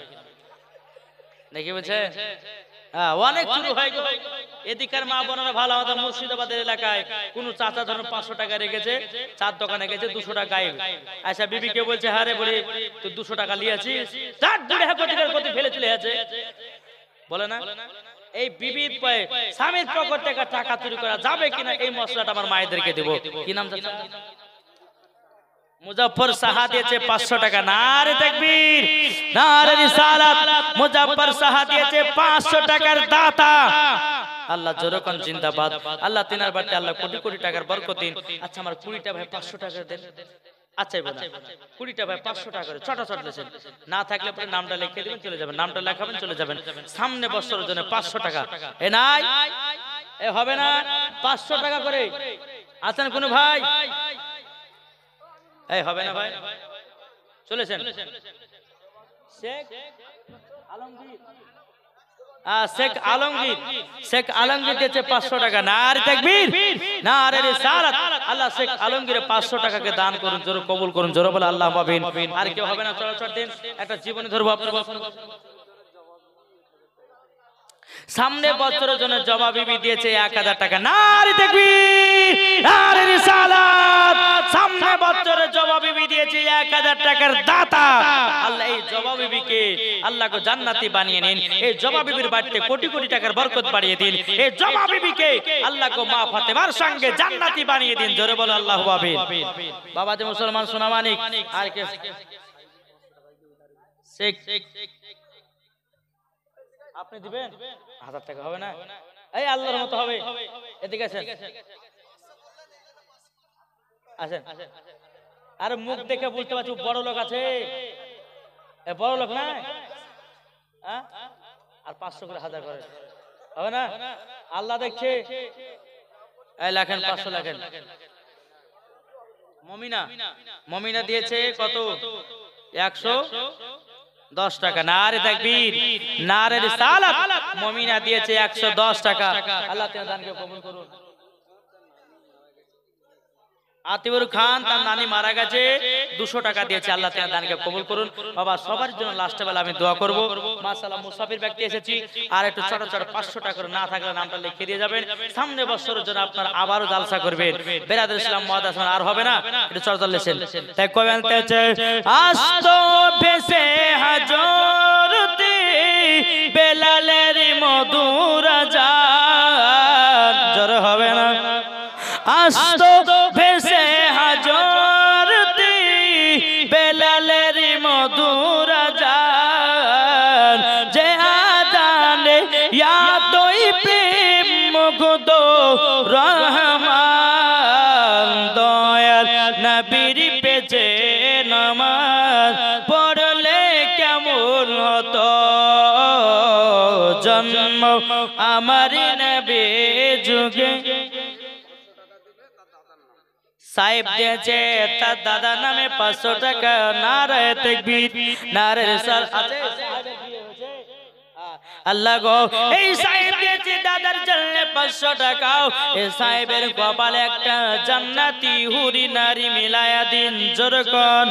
দেখি বলছে অনেক চুরি হয় গো। এদিকের মা বোনেরা ভালো, আমাদের মুর্শিদাবাদের এলাকায় কোন চাচা ধরুন 500 টাকা রেখেছে, চার দোকানে গেছে 200 টাকা গায়েব। আচ্ছা বিবিকে বলছে হ্যাঁ রে বলে তুই 200 টাকা নিয়েছিস, চার বুড়ে হাকতিকার প্রতি ফেলে চলে আছে, বলে না। এই বিবির পায়ে স্বামীর পকেট থেকে টাকা চুরি করা যাবে কিনা, এই মশলাটা আমার মায়েদেরকে দেব। কি নাম চাচা? মুজাফফর সাহা দিয়েছে 500 টাকা। নারে তাকবীর, নারে রিসালাত। মুজাফফর সাহা দিয়েছে 500 টাকার দাতা। আল্লাহ জোরকন জিন্দাবাদ। আল্লাহ তিনার বাড়িতে আল্লাহ কোটি কোটি টাকার বরকত দিন। আচ্ছা আমার 20টা ভাই 500 টাকা দেন। আচ্ছা বলে 20টা ভাই 500 টাকা করে ছটা ছট লেছেন, না থাকলে পরে নামটা লিখে দিবেন, চলে যাবেন, নামটা লেখাবেন, চলে যাবেন। সামনে বছরের জন্য 500 টাকা এ নাই, এ হবে না। 500 টাকা করে আছেন কোন ভাই? এই হবে না ভাই, চলেছেন। শেখ আলমগীর, শেখ আলমগীর, শেখ আলমগীর দিয়েছে 500 টাকা। নারে তাকবীর, নারে রিসালাত। আল্লাহ শেখ আলমগীর 500 টাকাকে দান করুন, জোরে কবুল করুন, জোরে বলে আল্লাহ আমিন। আর কেউ হবে না? চলো চট দিন, একটা জীবনী ধরবো আপনার। সামনে বছরের জন্য জবা বিবি দিয়েছে 1000 টাকা। নারে তাকবীর, নারে রিসালাত। সামনে বছরের জবা বিবি দিয়েছে 1000 টাকার দাতা। আল্লাহ এই জবা বিবিকে আল্লাহকে জান্নাতি বানিয়ে নিন। এই জবা বিবির বাড়িতে কোটি কোটি টাকার বরকত বাড়িয়ে দিন। এই জবা বিবিকে আল্লাহকে মা ফাতেমার সঙ্গে জান্নাতি বানিয়ে দিন। জোরে বলে আল্লাহু আমিন। বাবা যে মুসলমান সোনা মানিক, আর কে? শেখ আপনি দিবেন 1000 টাকা। হবে না? এই আল্লাহর মতো হবে। এদিকে আসেন, আসেন। আরে মুখ দেখে বুঝতে পারছি বড় লোক আছে, বড় লোক না। আর 500 করে 1000 করে হবে না? আল্লাহ দেখছে। এই লেখেন 500 লেখেন। মমিনা, মমিনা দিয়েছে কত? 110 টাকা। নারে তাকবীর, নারে রিসালাত। মুমিনা দিয়েছে 110 টাকা। আল্লাহ তাআলা দানকে কবুল করুন। আতিউর খান তার নানি মারা গেছে, 200 টাকা দিয়েছে। আল্লাহ তাআলা দানকে কবুল করুন। বাবা সবার জন্য লাস্টে বেলা আমি দোয়া করব। মাশাআল্লাহ মুসাফির ব্যক্তি এসেছি, আর একটু ছোট ছোট 500 টাকা করে, না থাকলে নামটা লিখে দিয়ে যাবেন। সামনে বছরের জন্য আপনার আবারও জালসা করবেন। বেরাদুল ইসলাম মুআদ্দাসান আর হবে না, একটু ছোট ছোট লেছেন। তাই কই বলতেছে আস্তো ভেসে হাজরতে বেলালের মধুর আজান। জোরে হবে না? আস্তো ভেসে হাজরতে বেলালের মধুর আজান। যে আজানে ইয়াদই প্রেম মুগ্ধ রহমান। দয়াল নবীর পেছে নামাজ পড়লে কেমন হতো। জন্ম আমার নবী যুগে। সাহেব দিয়েছে তার দাদা নামে 500 টাকা। নারে তাকবীর, নারে রিসালাত। আছে আল্লাহ গো, এই সাহেব দিয়েছে দাদার জন্য 500 টাকা। এই সাহেবের কপালে একটা জান্নাতি হুরি নারী মিলায়া দিন। জোরে কোন।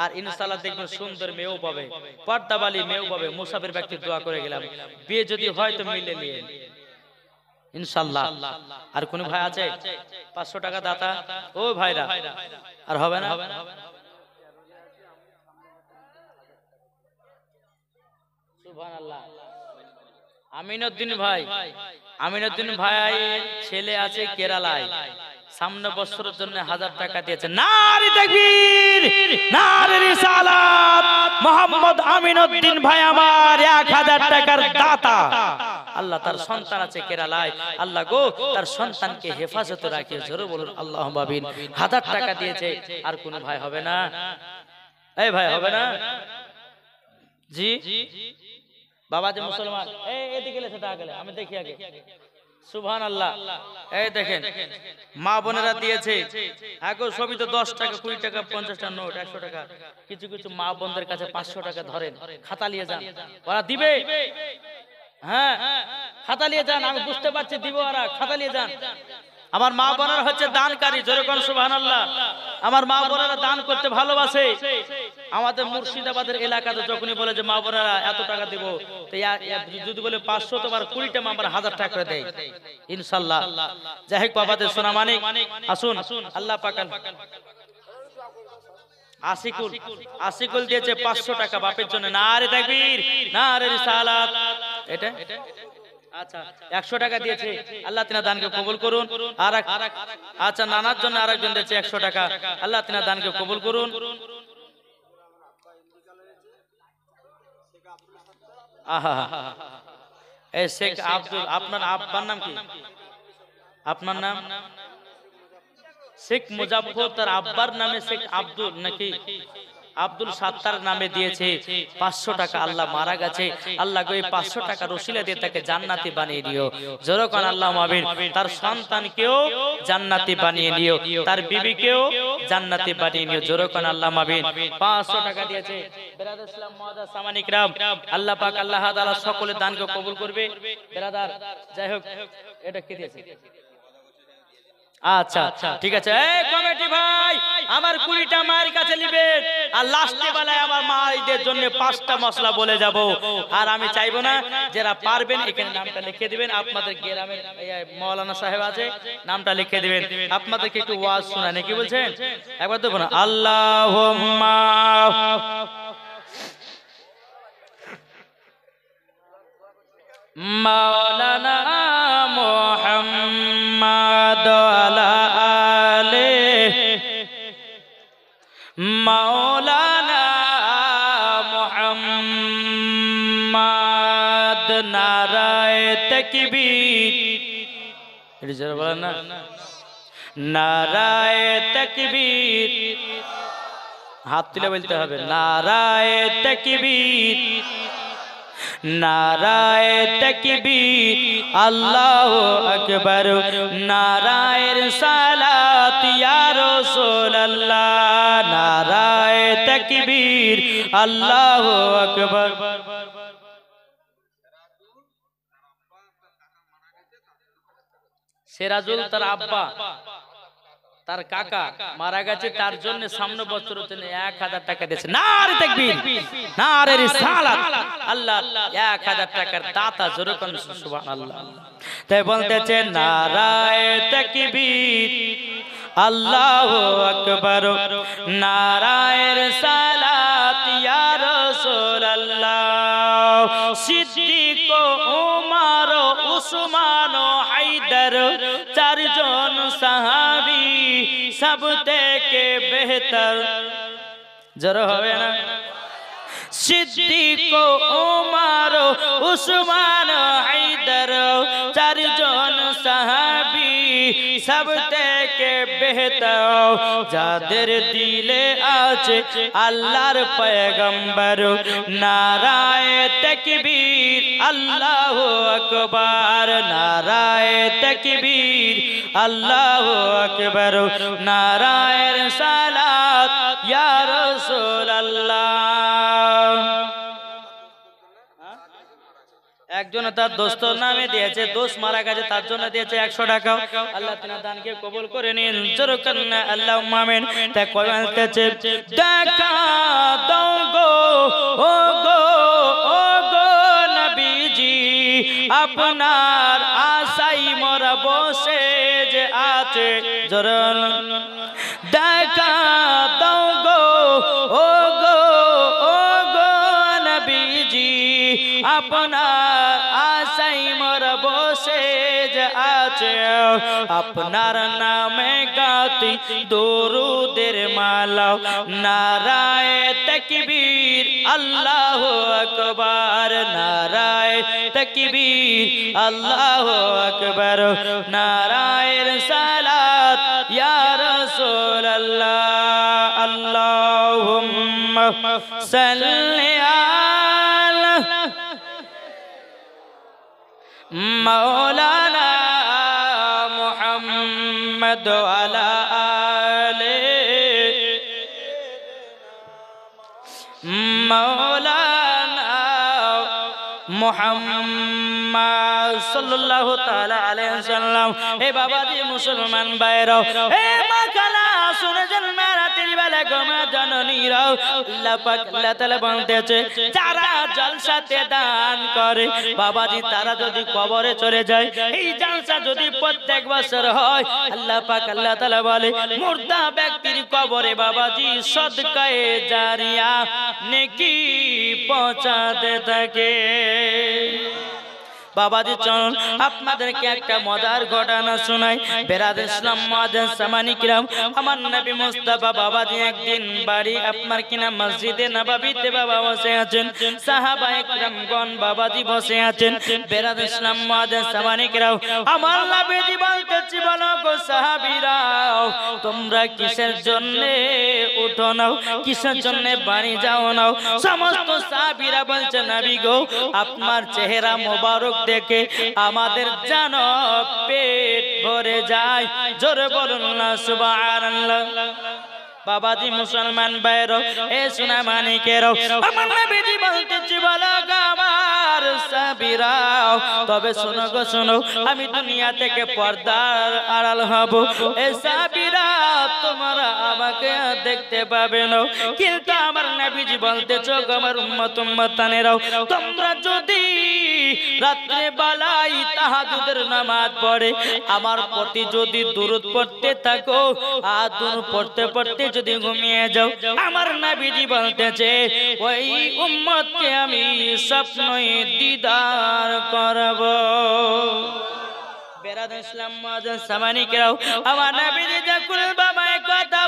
আর ইনশাআল্লাহ দেখবেন সুন্দর মেয়েও পাবে, পর্দাবালি মেয়েও পাবে। মুসাফির ব্যক্তি দোয়া করে গেলাম, বিয়ে যদি হয় তো মিলে নিয়ে। ইনশাআল্লাহ। আর কোন ভাই আছে 500 টাকা দাতা? ও ভাইরা আর হবে না? সুবহানাল্লাহ। আমিনুদ্দিন ভাই, আমিনুদ্দিন ভাই ছেলে আছে কেরালায়, সামনে বছরের জন্য 1000 টাকা দিয়েছে। নারে তাকবীর, নারে রিসালাত। মোহাম্মদ আমিনুদ্দিন ভাই আমার 1000 টাকার দাতা। আল্লাহ তার সন্তান আছে কেরালায়, আল্লাহ গো তার সন্তানকে হেফাজতে রাখিও। জোরে বলুন আল্লাহুম্মা আমিন। 1000 টাকা দিয়েছে। আর কোন ভাই হবে না? এই ভাই হবে না? জি বাবা যে মুসলমান, এদিকে গেলে সেটা গেলে আমি দেখি আগে। সুবহানাল্লাহ। এই দেখেন মা বোনেরা দিয়েছে। এখন সবই তো 10 টাকা 20 টাকা 50 টাকা নোট 100 টাকা। কিছু কিছু মা বোনদের কাছে 500 টাকা ধরেন, খাতা নিয়ে যান, ওরা দিবে। হ্যাঁ খাতা নিয়ে যান, আমি বুঝতে পারছি দিব, ওরা খাতা নিয়ে যান। আমার মা বোনেরা হচ্ছে দানকারী। জোরে কোন সুবহানাল্লাহ। আমার মা বোনেরা দান করতে ভালোবাসে। আমাদের মুর্শিদাবাদের এলাকাতে যখনই বলে যে মা বোনেরা এত টাকা দিব, তো যদি বলে 500 তো আর 20টা মা বোনেরা 1000 টাকা করে দেয় ইনশাআল্লাহ। যাই হোক বাবাদের সোনা মানিক, আসুন আল্লাহ পাক। আশিকুল দিয়েছে 500 টাকা বাপের জন্য। নারে তাকবীর, নারে রিসালাত। এটা আচ্ছা 100 টাকা দিয়েছে। আল্লাহ তিনার দানকে কবুল করুন। আর আচ্ছা নানার জন্য আরেকজন দিয়েছে 100 টাকা। আল্লাহ তিনার দানকে কবুল করুন। আহা এই শেখ আব্দুল, আপনার আব্বার নাম কি? আপনার নাম শেখ মুজাফফর, তার আব্বার নামে শেখ আব্দুল নাকি আব্দুল সাত্তার নামে দিয়েছে 500 টাকা। আল্লাহ মারা গেছে, আল্লাহ গো এই 500 টাকা রসিলা দিয়ে তাকে জান্নাতি বানিয়ে দিও। জোরে কোন আল্লাহুম্মা আমিন। তার সন্তানকেও জান্নাতি বানিয়ে নিও, তার বিবিকেও জান্নাতি বানিয়ে নিও। জোরে কোন আল্লাহুম্মা আমিন। 500 টাকা দিয়েছে। বিরাদার ইসলাম মুআজ্জাজ সামানি কিরাম, আল্লাহ পাক আল্লাহ তাআলা সকলের দানকে কবুল করবে। বিরাদার যাই হোক এটা কি দিয়েছে? আচ্ছা ঠিক আছে। এই কমিটি ভাই আমার 20টা মায়ের কাছে নেবেন, আর লাস্টে বেলায় আমার মায়েদের জন্য 5টা মশলা বলে যাব। আর আমি চাইবো না, যারা পারবেন এখানে নামটা লিখে দিবেন। আপনাদের গ্রামের মাওলানা সাহেব আছে, নামটা লিখে দিবেন। আপনাদেরকে একটু ওয়াজ শোনান, কি বলছেন একবার দেখুন। আল্লাহুম্মা মাওলানা মুহাম্মদ আলা আলে মাওলানা মুহাম্মদ। নারায়ে তাকবীর, এটা যারা বলেন না, নারায়ে তাকবীর, হাত তুলে বলতে হবে নারায়ে তাকবীর, নারায়ে তাকবীর, আল্লাহু আকবার, নারায়ে রিসালাত ইয়া রাসূলুল্লাহ, নারায়ে তাকবীর, আল্লাহু আকবার। সিরাজুল তার আব্বা, তার কাকা মারা গেছে, তার জন্য সামনে বছর 1000 টাকা দিয়েছে। নারে তাকবীর, নারে রিসালাত। আল্লাহ 1000 টাকার দাতা। জোরে কোন সুবহানাল্লাহ। তাই বলতেছে নারায়ে তাকবীর, আল্লাহু আকবার, নারায়ে রিসালাত ইয়া রাসূলুল্লাহ। সিদ্দিক, উমর, উসমান, হায়দার, চারজন সাহাবী সব থেকে বেহতর। জোরে হবে না? সিদ্দিক, উমর, উসমান, হায়দার, চারজন সাহাবী সব থেকে বেহতর। যাদের দিলে আছে আল্লাহর পয়গম্বর। নারায়ে তাকবীর, আল্লাহু আকবার, নারায়ে তাকবীর, আল্লাহু আকবার, নারায়ে রিসালাত ইয়া রাসূলুল্লাহ। একজন তার দোস্তর নামে দিয়েছে, দোস্ত মারা গেছে, তার জন্য দিয়েছে 100 টাকা। আল্লাহ তাআলা দানকে কবুল করে নিন। জোরে করুন আল্লাহুম্মা আমিন। তাই কই বলতেছে দেখা দাও গো ও গো, ও গো নবীজি, আপনার আশাই মোরা বসে যে আছে জরল দেখা দাও গো ও গো ও গো নবীজি আপনার আশাই মোরা বসে যে আছে আপনার নামে গাতি দরুদের মালা নারায়ে তাকবীর আল্লাহু আকবার নারায়ে তাকবীর আল্লাহু আকবার নারায়ে রিসালাত ইয়া রাসূলুল্লাহ আল্লাহুম্মা সাল্লি আলা মাওলানা মুহাম্মদ আলা আলে মাওলানা মুহাম্মদ সাল্লাল্লাহু তাআলা আলাইহি ওয়াসাল্লাম। হে বাবাজি মুসলমান ভাইরা, হে মা খালা শুনেছেন না রাতের বেলা ঘুমা জননীরাও আল্লাহ পাক আল্লাহ তাআলা বলতেছে যারা জলসাতে দান করে বাবাজি তারা যদি কবরে চলে যায়, এই জলসা যদি প্রত্যেক বছর হয় আল্লাহ পাক আল্লাহ তাআলা বলে মুর্দা ব্যক্তির কবরে বাবাজি সদকায়ে জারিয়া নেকি পৌঁছাতে থাকে। বাবাজি চলুন আপনাদেরকে একটা মজার ঘটনা শোনাই। বেরাদর ইসলাম মুআজ্জিন সামানি কিরাম, আমার নবী মুস্তাফা বাবাজি একদিন বাড়ি আপনার কিনা মসজিদে নববীতে বাবা বসে আছেন, সাহাবায়ে কিরামগণ বাবাজি বসে আছেন। বেরাদর ইসলাম মুআজ্জিন সামানি কিরাম, আমার নবীজি বলতেছি বলো গো সাহাবীরা তোমরা কিসের জন্য উঠো নাও, কিসের জন্য বাড়ি যাও নাও? সমস্ত সাহাবীরা বলছে নবী গো আপনার চেহারা মোবারক দেখে আমাদের যেন পেট ভরে যায়। জোরে বলুন না সুবহানাল্লাহ। বাবাজি মুসলমান ভাইরা, এ সোনা মানিকেরা, আমার নবীজি বলতেছি বলো গো আমার সাহাবীরা তবে শোনো গো শোনো, আমি দুনিয়া থেকে পর্দার আড়াল হব। এ সাহাবীরা তোমরা আমাকে দেখতে পাবে না, কিন্তু আমার নবীজি বলতেছো গো আমার উম্মত উম্মতানেরাও তোমরা যদি রাত্রে বেলায় তাহাজ্জুদের নামাজ পড়ে আমার প্রতি যদি দুরূদ পড়তে থাকো আর দুরূদ পড়তে পড়তে যদি ঘুমিয়ে যাও, আমার নবীজি বলতেছে ওই উম্মতকে আমি স্বপ্নই দিদার করব। বেরাদর ইসলাম মুআজ্জিন সামানি কিরাম, আমার নবীজি যখন বাবায় কথা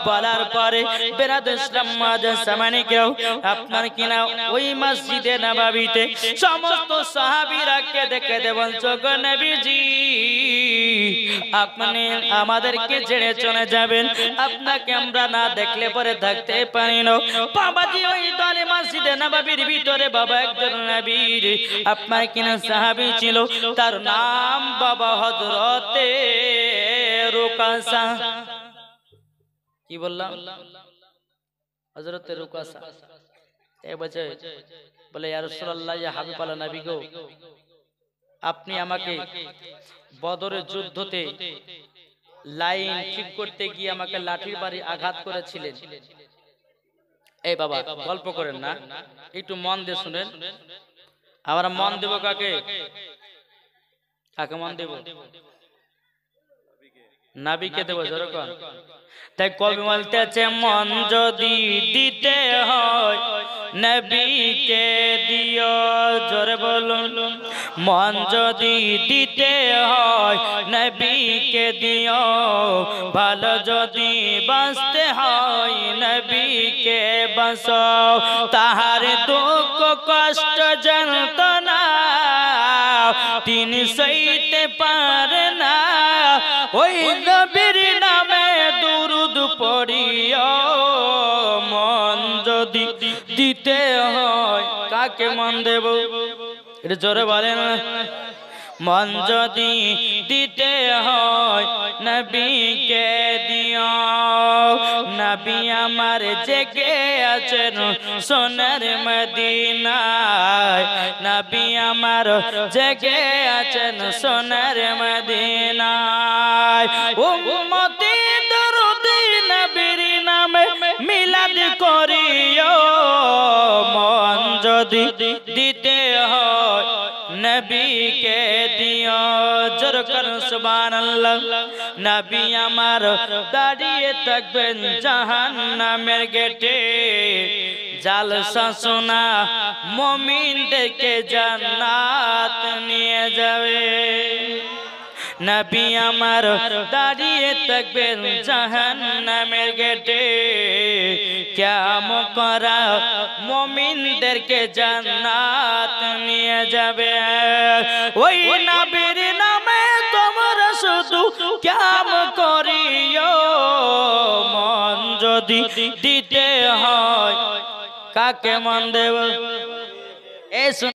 বলার পরে বেরাদর ইসলাম মুআজ্জিন সামানি কিরাম আপনার কিনা ওই মসজিদে নববীতে সমস্ত সাহাবীরা কেঁদে কেঁদে বলছো গো নবীজি আপনি আমাদেরকে ছেড়ে চলে যাবেন, আপনাকে আমরা না দেখলে পরে থাকতে পারি না। বাবাজি ওই দলে মসজিদে নববীর ভিতরে বাবা একজন নবীর আপনার কিনা সাহাবী ছিল, তার নাম বাবা হযরতে রুকাসা। কি বললাম? হযরতে রুকাসা। এই বলে ইয়া রাসূলুল্লাহ ইয়া হাবিবাল্লাহ নবী গো আপনি আমাকে বদরের যুদ্ধতে লাইন ঠিক করতে গিয়ে আমাকে লাঠির বাড়ি আঘাত করেছিলেন। এই বাবা গল্প করেন না, একটু মন দিয়ে শুনেন। আমরা মন দেব কাকে? কাকে মন দেব? নবীকে দেব। যেরকম তাই কবি বলতেছে মন যদি দিতে হয় নবীকে দিও। জোরে বলুন মন যদি দিতে হয় নবীকে দিও, ভালো যদি বাঁচতে হয় নবীকে বাঁচাও। তাহার দুঃখ কষ্ট যন্ত্রণা তিনি সইতে পারে না, ওই নবীর নামে দুরূদ পড়িও। মন যদি দিতে হয় কাকে মন দেব? এটা জোরে বলেন। মন যদি দিতে হয় নবীকে দিও। নবী আমার জেগে আছেন সোনার মদিনায়, নবী আমার জেগে আছেন সোনার মদিনায়। উম্মতি দরুদ নবীর নামে মিলাদ করিও। মন যদি দিতে হয় नबी के दियो जोर कर सुबहानाल्लाह नबी আমার দাঁড়িয়ে থাকবেন জাহান্নামের গেটে জালসা শোনা মুমিনদেরকে জান্নাত নিয়ে যাবে नबी আমার দাঁড়িয়ে থাকবেন জাহান্নামের গেটে কিয়ামত করা মুমিনদেরকে জান্নাত নিয়ে যাবে ওই নবীর নামে তোমরা শুধু কিয়ামত করিও মন যদি দিতে হয় কাকে মন দেব